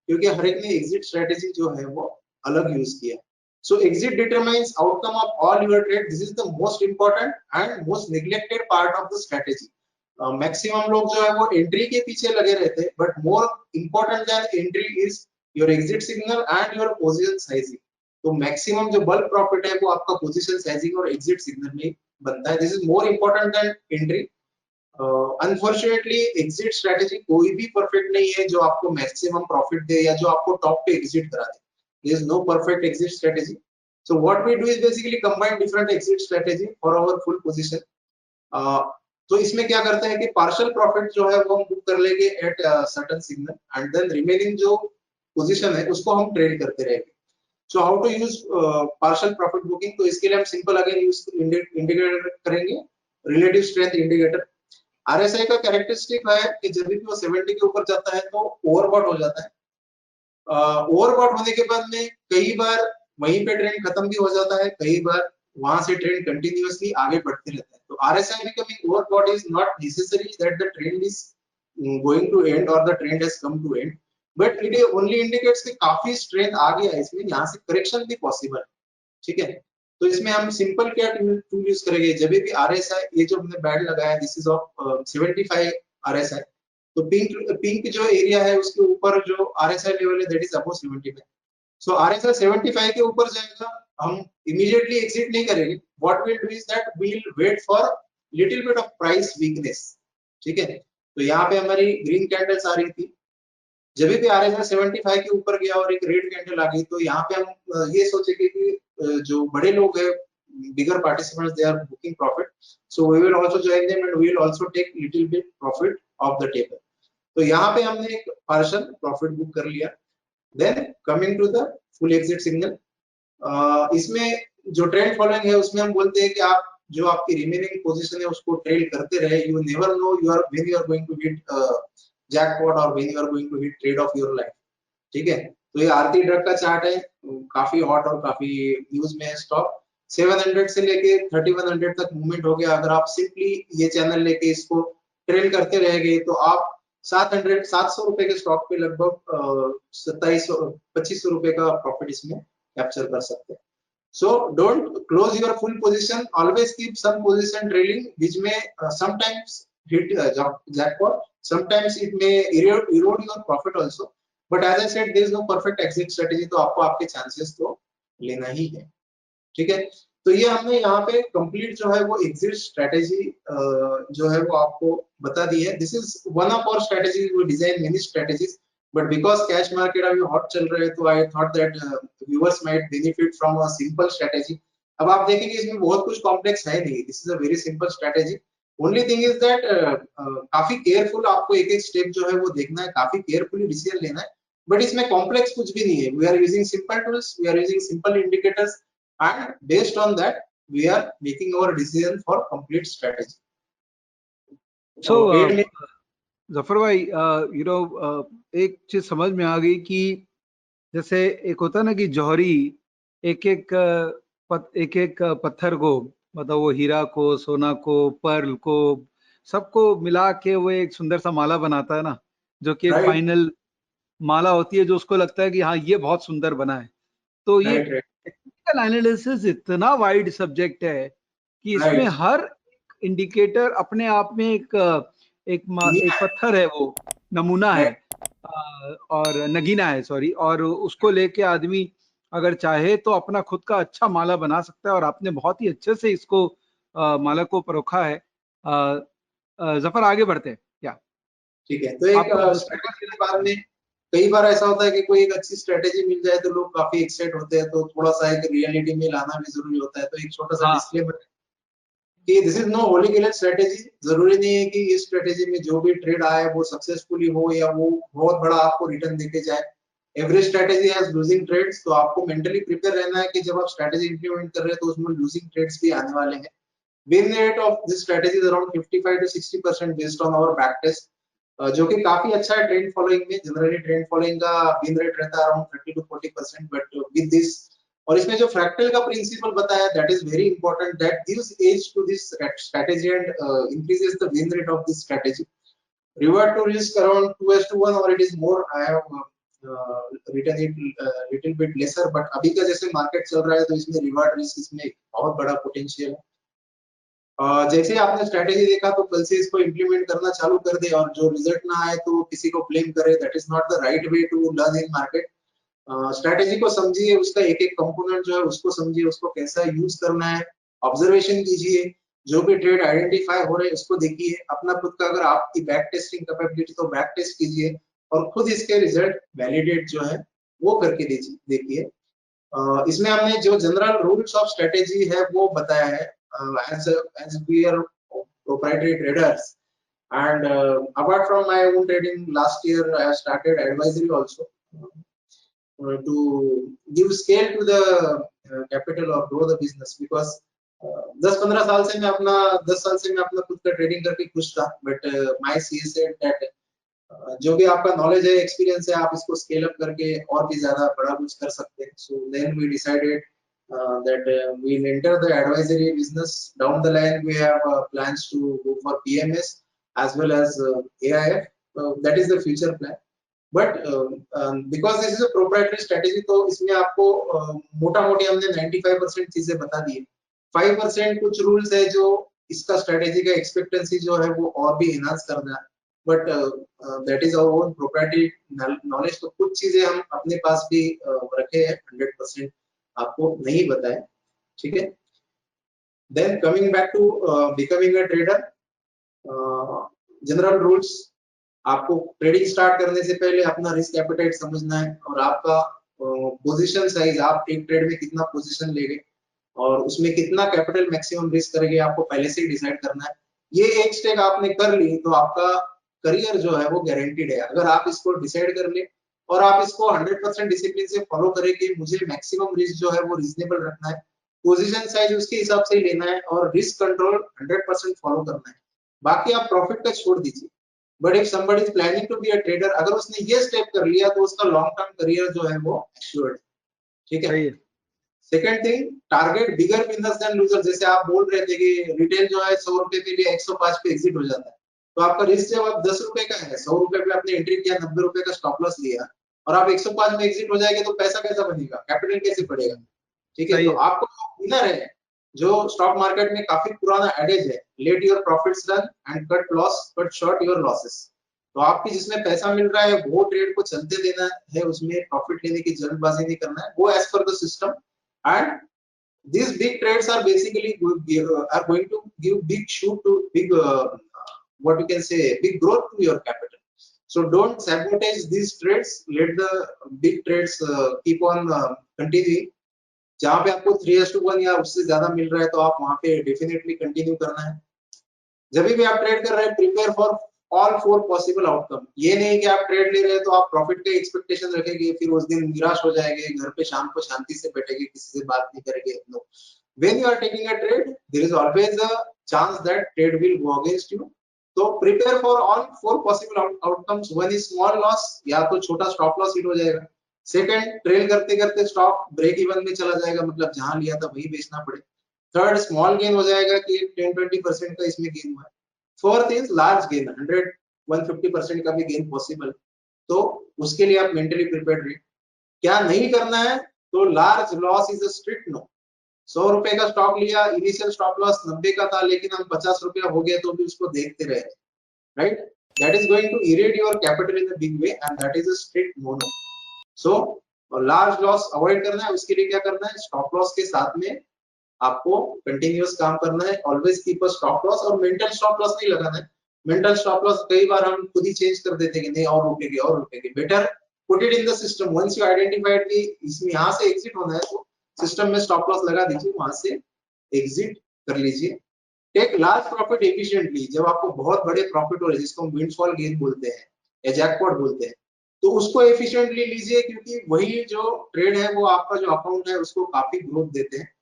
क्योंकि हर एक ने एग्जिट स्ट्रेटेजी जो है वो अलग यूज किया। So exit determines outcome of all your trade. This is the most important and most neglected part of the strategy. Maximum लोग जो है वो एंट्री के पीछे लगे रहते हैं, but more important than entry is your exit signal and your position sizing. तो मैक्सिमम जो बल्क प्रॉफिट है वो आपका पोजीशन साइजिंग और एग्जिट सिग्नल में बनता है। This is more important than entry. Unfortunately exit strategy कोई भी परफेक्ट नहीं है जो आपको मैक्सिमम प्रॉफिट दे या जो आपको टॉप पे एग्जिट करा दे। There is no perfect exit strategy. So what we do is basically combine different exit strategy for our full position. तो इसमें क्या करते हैं कि पार्शियल प्रॉफिट जो है वो हम बुक कर लेंगे at certain signal and then remaining जो पोजीशन है उसको हम ट्रेड करते रहेंगे। So how to use partial profit booking, तो इसके लिए हम सिंपल अगेन यूज इंडिकेटर करेंगे, रिलेटिव स्ट्रेंथ इंडिकेटर। आरएसआई का कैरेक्टरिस्टिक है कि जब भी वो 70 के ऊपर जाता है तो ओवरबॉट हो जाता है। ओवरबॉट होने के बाद में कई बार वहीं पे ट्रेंड खत्म भी हो जाता है, कई बार वहां से ट्रेंड कंटिन्यूअसली आगे बढ़ते रहता है। तो RSI becoming overbought is not necessary that the trend is going to end और the trend has come to end, but it only indicates कि काफी स्ट्रेंथ आ गया है इसमें, यहाँ से करेक्शन भी पॉसिबल है, ठीक है। तो इसमें हम सिंपल क्या टूल यूज करेंगे, जब भी आरएसआई ये जो हमने बैंड लगाया दिस इज ऑफ 75 आरएसआई, तो पिंक जो एरिया है उसके ऊपर जो आरएसआई लेवल है that is above 75। So RSI 75 के ऊपर जाएगा, हम इमीडिएटली एग्जिट नहीं करेंगे। What will do is that we will wait for little bit of price weakness, ठीक है। तो यहाँ पे हमारी ग्रीन कैंडल्स आ रही थी, जब भी आरएसआई 75 के ऊपर गया और एक रेड कैंडल आ गई तो यहाँ पे हम ये सोचेंगे कि जो बड़े लोग हैं, bigger participants, they are booking profit, so we will also join them and we will also take little bit profit of the table। तो यहाँ पे हमने एक पार्शियल प्रॉफिट बुक कर लिया। Then coming to the full exit signal, इसमें जो trend following है उसमें हम बोलते हैं कि आप जो आपकी रिमेनिंग पोजीशन है उसको ट्रेल करते रहे। You never know when you are going to hit jackpot और when you are going to hit trade of your life, ठीक है। तो ये आरती ड्रग का चार्ट है, काफी हॉट और काफी न्यूज में है स्टॉक। 700 से लेके 3100 तक मूवमेंट हो गया। अगर आप सिंपली ये चैनल लेके इसको ट्रेल करते रह गए तो आप 700-700 रुपए के स्टॉक पे लगभग 2700-2500 रुपए का प्रॉफिट इसमें कैप्चर कर सकते हैं। So don't close your full position, always keep some position trailing which may sometimes hit jackpot, sometimes it may erode your profit also, but as I said there is no perfect exit strategy, तो आपको आपके chances तो लेना ही है, ठीक है। तो ये हमने यहाँ पे कंप्लीट जो है वो एग्जिट स्ट्रेटेजी जो है वो आपको बता दी है। This is one of our strategies, we design many strategies but because cash market अभी हॉट चल रहे हैं तो I thought that viewers might benefit from a simple strategy. अब आप देखेंगे इसमें बहुत कुछ कॉम्प्लेक्स है नहीं, this is a very simple strategy. Only thing is that काफी केयरफुल आपको एक एक स्टेप जो है वो देखना है, काफी केयरफुली डिसीजन लेना है, बट इसमें कॉम्प्लेक्स कुछ भी नहीं है। We are using simple tools, we are using simple indicators and based on that we are making our decision for complete strategy। So Zafar भाई एक चीज समझ में आ गई कि जैसे एक होता ना कि जौहरी एक एक पत्थर को, मतलब वो हीरा को, सोना को, पर्ल को, सबको मिला के वो एक सुंदर सा माला बनाता है ना, जो कि एक फाइनल माला होती है जो उसको लगता है कि हाँ ये बहुत सुंदर बना है। तो ये राइट, राइट, टेक्निकल एनालिसिस इतना वाइड सब्जेक्ट है कि इसमें राइट। हर इंडिकेटर अपने आप में एक पत्थर है, वो नमूना है, और नगीना है, सॉरी, और उसको लेके आदमी अगर चाहे तो अपना खुद का अच्छा माला बना सकता है, और आपने बहुत ही अच्छे से इसको माला को परोखा है। जफर, आगे बढ़ते हैं क्या? ठीक है, तो एक आपको स्ट्रेटेजी के बारे में कई बार ऐसा होता है कि कोई एक अच्छी स्ट्रेटेजी मिल जाए तो लोग काफी एक्साइट होते हैं, तो थोड़ा सा एक रियलिटी में लाना भी जरूरी होता है। तो एक छोटा सा हाँ, डिस्क्लेमर कि this is no holy grail strategy. जरूरी नहीं है कि इस स्ट्रेटेजी में जो भी ट्रेड आए वो सक्सेसफुली हो या वो बहुत बड़ा आपको रिटर्न देके जाए। Every strategy has losing trades, तो आपको मेंटली प्रिपेयर रहना है कि जब आप स्ट्रेटेजी इंप्लीमेंट कर रहे हैं तो उसमें लूजिंग ट्रेड्स भी आने वाले हैं। Win rate of this strategy is around 55 to 60% based on our back test, जो कि काफी अच्छा है ट्रेंड फॉलोइंग में। जनरली ट्रेंड फॉलोइंग का विन रेट रहता है around 30 to 40%, but with this, और इसमें जो फ्रैक्टल का प्रिंसिपल बताया, that is very important, that gives edge to this strategy and increases the win rate of this strategy. Reward to risk around 2:1 और it is more, I have written it little bit lesser, but अभी का जैसे market चल रहा है तो इसमें revert risk इसमें बहुत बड़ा पोटेंशियल है। जैसे ही आपने स्ट्रेटेजी देखा तो कल से इसको इंप्लीमेंट करना चालू कर दे, और जो रिजल्ट ना आए तो किसी को ब्लेम करे, that is not the right way to learn in market. Strategy को समझिए, उसका एक एक कंपोनेंट जो है उसको समझिए, उसको कैसा यूज करना है, ऑब्जर्वेशन कीजिए, जो भी ट्रेड आइडेंटिफाई हो रहे हैं उसको देखिए, अपना खुद का अगर आपकी बैक टेस्टिंग कैपेबिलिटी तो बैक टेस्ट कीजिए, और खुद इसके रिजल्ट वैलिडेट जो है वो करके देखिए। इसमें हमने जो जनरल रूल्स ऑफ स्ट्रेटेजी है वो बताया है। as we are proprietary traders, and apart from my own trading, last year I have started advisory also, to give scale to the capital or grow the business, because 10-15 साल से मैं अपना 10 साल से मैं अपना खुद का ट्रेडिंग करके खुश था, but my CA said that जो भी आपका नॉलेज है, एक्सपीरियंस है, आप इसको स्केल अप करके और भी ज्यादा बड़ा कुछ कर सकते हैं। So then we decided that we'll enter the advisory business. Down the line we have plans to go for PMS as well as AIF. That is the future plan, but because this is a proprietary strategy, तो इसमें आपको मोटा मोटी हमने 95% चीजें बता दी है। 5% कुछ रूल्स है जो इसका स्ट्रेटेजी का एक्सपेक्टेंसी जो है वो और भी एनहांस करना है, but that is our own proprietary knowledge. तो कुछ चीजें हम अपने पास भी रखे हैं, 100% आपको नहीं बताए, ठीक है। Then coming back to becoming a trader, general rules, आपको ट्रेडिंग स्टार्ट करने से पहले अपना रिस्क एपेटाइट समझना है, और आपका पोजीशन साइज, आप एक ट्रेड में कितना पोजीशन लेंगे और उसमें कितना कैपिटल मैक्सिमम रिस्क करेंगे, आपको पहले से ही डिसाइड करना है। ये एक स्टेप आपने कर ली तो आपका करियर जो है वो गारंटीड है। अगर आप इसको डिसाइड कर ले और आप इसको 100% डिसिप्लिन से फॉलो करें कि मुझे मैक्सिमम रिस्क जो है वो रीजनेबल रखना है, पोजीशन साइज उसके हिसाब से ही लेना है, और रिस्क कंट्रोल 100% फॉलो करना है, बाकी आप प्रॉफिट का छोड़ दीजिए। But if somebody is planning to be a trader, अगर उसने ये स्टेप कर लिया तो उसका लॉन्ग टर्म करियर जो है वो एश्योर्ड, ठीक है। सही है। सेकंड थिंग, टारगेट बिगर विनर्स देन लूजर। जैसे आप बोल रहे थे कि रिटेल जो है 100 रुपए के लिए 105 पे एग्जिट हो जाता है, तो आपका रिस्क जब आप 10 रुपए का है, 100 रुपए पे आपने एंट्री किया, 90 रुपए का स्टॉप लॉस लिया, और आप 105 में एग्जिट हो जाएंगे, तो पैसा कैसा बनेगा, कैपिटल कैसे पड़ेगा, ठीक है। सही तो है। आपको जो विनर है, जो स्टॉक मार्केट में काफी पुराना एडेज है, let your profits run and cut loss, cut short your losses. तो आपकी जिसमें पैसा मिल रहा है वो ट्रेड को चलते देना है, उसमें प्रॉफिट लेने की जल्दबाजी नहीं करना है, वो एज पर the system. And these big trades are basically are going to give big shoot to big what you can say big growth to your capital. So don't sabotage these trades, let the big trades keep on continuing. जहां पे आपको 3:1 या उससे ज्यादा मिल रहा है तो आप वहां पे डेफिनेटली कंटिन्यू करना है। जब भी आप ट्रेड कर रहे हैं, prepare for all 4 possible outcome. ये नहीं कि आप ट्रेड ले रहे हैं तो आप प्रॉफिट का एक्सपेक्टेशन रखेंगे, फिर उस दिन निराश हो जाएंगे, घर पे शाम को शांति से बैठेंगे, किसी से बात नहीं करेंगे। No, when you are taking a trade, there is always a chance that trade will go against you. तो prepare for all 4 possible outcomes. One is small loss, या तो छोटा स्टॉप लॉस हिट हो जाएगा। सेकंड, ट्रेल करते करते stock break even में चला जाएगा, मतलब जहां लिया था वही बेचना पड़े। थर्ड, स्मॉल गेन हो जाएगा कि 10-20% का इसमें गेन हुआ है। फोर्थ इज लार्ज गेन, 100-150% का भी गेन पॉसिबल। तो उसके लिए आप मेंटली प्रिपेयर्ड रहिए। क्या नहीं करना है, तो large loss is a strict no. 100 रुपए का स्टॉक लिया, इनिशियल स्टॉप लॉस 90 का था, लेकिन हम 50 रुपया हो गया तो भी उसको देखते रहे, right? That is going to erode your capital in a big way and that is a strict no no. So large loss avoid करना है, उसके लिए क्या करना है? स्टॉप लॉस के साथ में आपको कंटिन्यूअस काम करना है। Always keep a stop loss, और मेंटल स्टॉप लॉस नहीं लगाना है। मेंटल स्टॉप लॉस कई बार हम खुद ही चेंज कर देते हैं कि नहीं, और रुकेंगे और रुकेंगे। Better put it in the system. Once you identified कि इसमें यहाँ से एग्जिट होना है, तो सिस्टम में स्टॉप लॉस लगा दीजिए, वहां से एग्जिट कर लीजिए। Take large profit efficiently. जब आपको बहुत बड़े प्रॉफिट हो रहे हैं, जिसको हम विंडफॉल गेन बोलते हैं या जैकपॉट बोलते हैं, तो उसको एफिशिएंटली लीजिए, क्योंकि वही जो ट्रेड है वो आपका जो अकाउंट है उसको काफी ग्रोथ देते हैं।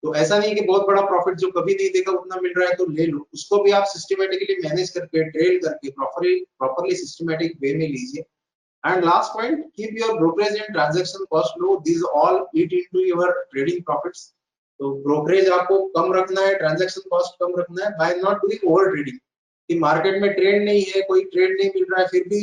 तो ऐसा नहीं कि बहुत बड़ा प्रॉफिट जो कभी नहीं देखा उतना मिल रहा है तो ले लो, उसको भी आप सिस्टमेटिकली मैनेज करके, ट्रेड करके, प्रॉपर्ली सिस्टमेटिक वे में लीजिए। And last point, keep your brokerage and transaction cost low. This all eat into your trading profits. तो ब्रोकरेज आपको कम रखना है, ट्रांजैक्शन कॉस्ट कम रखना है, by not doing over trading. कि मार्केट में ट्रेड नहीं है, कोई ट्रेड नहीं मिल रहा है, फिर भी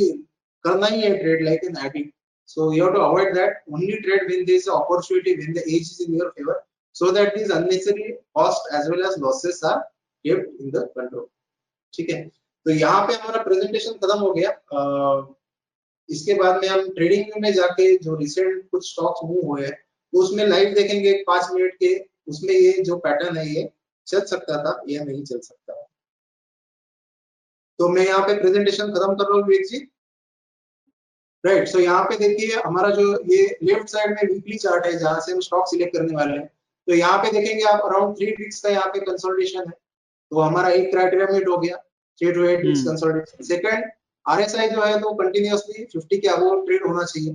करना ही है trade like an addict. So you have to avoid that. Only trade when there is an opportunity, when the edge is in your favor, so that these unnecessary cost as well as losses are kept in the control. ठीक है, तो यहाँ पे हमारा presentation खत्म हो गया। इसके बाद में हम ट्रेडिंग में जाके जो रिसेंट कुछ स्टॉक्स मूव हुए हैं तो उसमें लाइव देखेंगे 5 मिनट के। उसमें ये जो पैटर्न है ये चल सकता था या नहीं चल सकता। तो मैं यहाँ पे प्रेजेंटेशन खत्म कर रहा हूँ विवेक जी। राइट, सो यहाँ पे देखिए हमारा जो ये लेफ्ट साइड में वीकली चार्ट है जहां से हम स्टॉक सिलेक्ट करने वाले हैं। तो यहाँ पे देखेंगे आप अराउंड 3 वीक्स का यहाँ पे कंसोलिडेशन है। तो हमारा एक क्राइटेरिया मीट हो गया, 3 to 8 weeks consolidation. Second, RSI जो है तो कंटिन्यूअसली 50 के अबव ट्रेड होना चाहिए।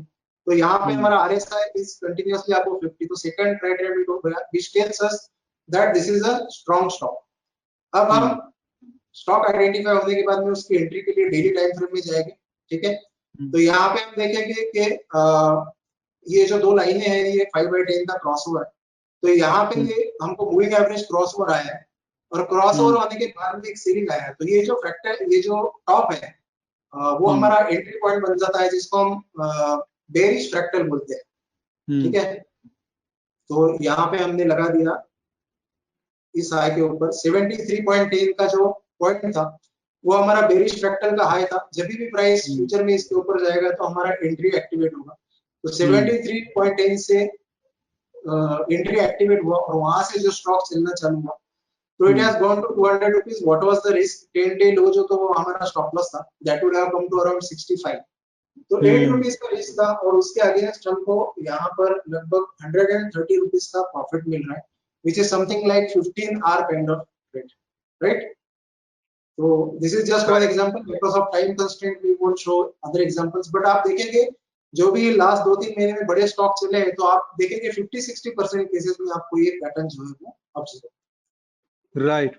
तो यहाँ पे हमारा आरएसआई इज कंटिन्यूअसली अबव 50। तो सेकंड क्राइटेरिया मीट हो गया, which tells us that this is a strong stock. अब हम स्टॉक आइडेंटिफाई होने के बाद में उसकी एंट्री के लिए डेली टाइम फ्रेम में जाएंगे। ठीक है, तो यहाँ पे हम देखेंगे कि ये जो दो लाइनें हैं ये 5/10 का क्रॉसओवर है। तो यहाँ पे ये हमको मूविंग एवरेज क्रॉसओवर आया है, और क्रॉसओवर होने के बाद में एक सीलिंग आया है। तो ये जो फैक्टर, ये जो टॉप है वो हमारा एंट्री पॉइंट बन जाता है, जिसको हम बेरिश फ्रैक्टल बोलते हैं। ठीक है, तो यहाँ पे हमने लगा दिया इस हाई के ऊपर 73.10 का जो पॉइंट था वो हमारा बेरिश फ्रैक्टल का हाई था। जब भी प्राइस फ्यूचर में इसके ऊपर जाएगा तो हमारा एंट्री एक्टिवेट होगा। तो 73.10 से एंट्री एक्टिवेट हुआ और वहां से जो स्टॉक चलना चालू हुआ तो it has gone to 200 rupees. What was the risk? 10 day low जो तो वो हमारा स्टॉप लॉस था, that would have come to around 65। तो 8 रुपीस का रिस्क था, और उसके अगेंस्ट हमको यहाँ पर लगभग 130 रुपीस का प्रॉफिट मिल रहा है, which is something like 15 hour kind of trade, right? So this is just one example. Because of time constraint we won't show other examples, but आप देखेंगे जो भी लास्ट 2-3 महीने में बड़े स्टॉक चले हैं तो आप देखेंगे 50-60% केसेस में आपको ये पैटर्न जो है वो ऑब्जर्व। Right,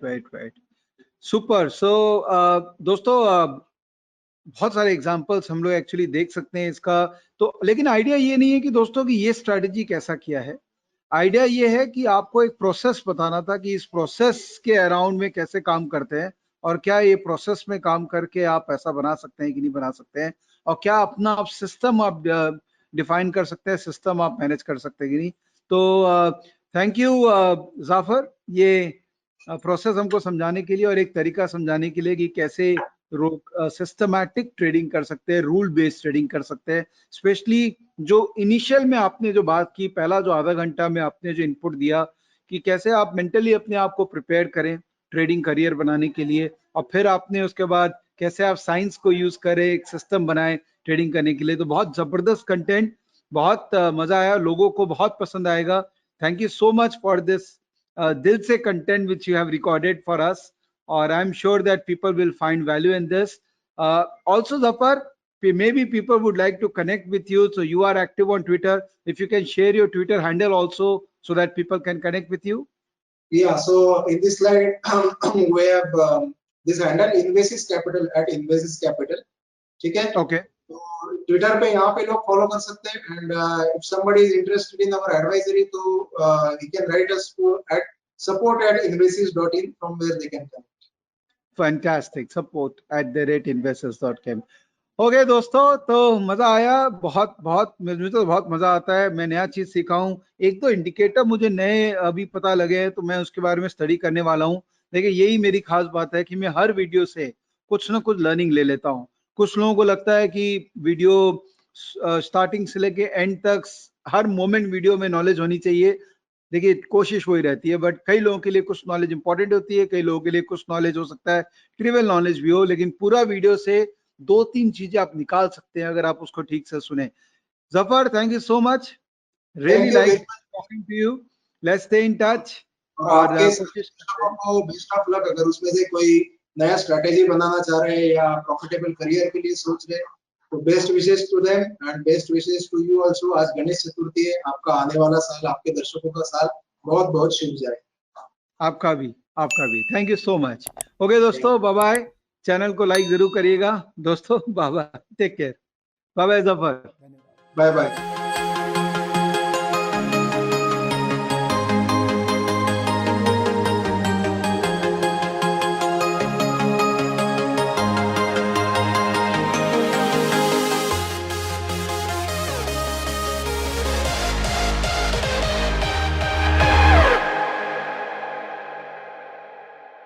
super. सो दोस्तों बहुत सारे एग्जांपल्स हम लोग एक्चुअली देख सकते हैं इसका। तो लेकिन आइडिया ये नहीं है कि दोस्तों कि ये स्ट्रैटेजी कैसा किया है। आइडिया ये है कि आपको एक प्रोसेस बताना था कि इस प्रोसेस के अराउंड में कैसे काम करते हैं, और क्या ये प्रोसेस में काम करके आप पैसा बना सकते हैं कि नहीं बना सकते हैं, और क्या अपना आप सिस्टम आप डिफाइन कर सकते हैं, सिस्टम आप मैनेज कर सकते हैं कि नहीं। तो थैंक यू जाफर, ये प्रोसेस हमको समझाने के लिए और एक तरीका समझाने के लिए कि कैसे सिस्टमैटिक ट्रेडिंग कर सकते हैं, रूल बेस्ड ट्रेडिंग कर सकते हैं। स्पेशली जो इनिशियल में आपने जो बात की, पहला जो आधा घंटा में आपने जो इनपुट दिया कि कैसे आप मेंटली अपने आप को प्रिपेयर करें ट्रेडिंग करियर बनाने के लिए, और फिर आपने उसके बाद कैसे आप साइंस को यूज करें, एक सिस्टम बनाएं ट्रेडिंग करने के लिए। तो बहुत जबरदस्त कंटेंट, बहुत मजा आया, लोगों को बहुत पसंद आएगा। Thank you so much for this दिल से content which you have recorded for us, or I'm sure that people will find value in this. Also, Zafar, maybe people would like to connect with you. So you are active on Twitter. If you can share your Twitter handle also so that people can connect with you. Yeah, so in this slide we have this handle Invesis Capital @Invesis Capital. ठीक है, Okay. तो Twitter पे यहाँ पे लोग follow कर सकते हैं। And if somebody is interested in our advisory तो he can write us at support@invesis.in from where they can connect. Fantastic. Support@investors.com. हो गए दोस्तों, तो मजा आया, बहुत बहुत मुझे तो बहुत मजा आता है। मैं नया चीज सीखा हूँ। एक तो इंडिकेटर मुझे नए अभी पता लगे हैं, तो मैं उसके बारे में स्टडी करने वाला हूँ। देखिए, यही मेरी खास बात है कि मैं हर वीडियो से कुछ ना कुछ लर्निंग ले लेता हूँ। कुछ लोगों को लगता है कि वीडियो स्टार्टिंग से लेके एंड तक हर मोमेंट वीडियो में नॉलेज होनी चाहिए। देखिए, कोशिश वही रहती है, बट कई लोगों के लिए कुछ नॉलेज इंपॉर्टेंट होती है, कई लोगों के लिए कुछ नॉलेज हो सकता है ट्रिवियल नॉलेज भी हो, लेकिन पूरा वीडियो से दो तीन चीजें आप निकाल सकते हैं अगर आप उसको ठीक से सुने। Zafar, thank you so much, really thank you very like much. Talking to you. Let's stay in touch. और और आपके कोशिश करते दर्शकों हैं। को बेस्ट ऑफ लक। अगर उसमें से कोई नया स्ट्रेटेजी बनाना चाह रहे हैं या प्रॉफिटेबल करियर के लिए सोच रहे हैं, तो best wishes to them and best wishes to you also. आज गणेश चतुर्थी है, आपका आने वाला साल, आपके दर्शकों का साल बहुत बहुत शुभ जाए। आपका भी, आपका भी, thank you so much. Okay thank दोस्तों, बाय बाय। चैनल को लाइक जरूर करिएगा दोस्तों। Bye bye, take care. Bye bye Zafar. Bye bye.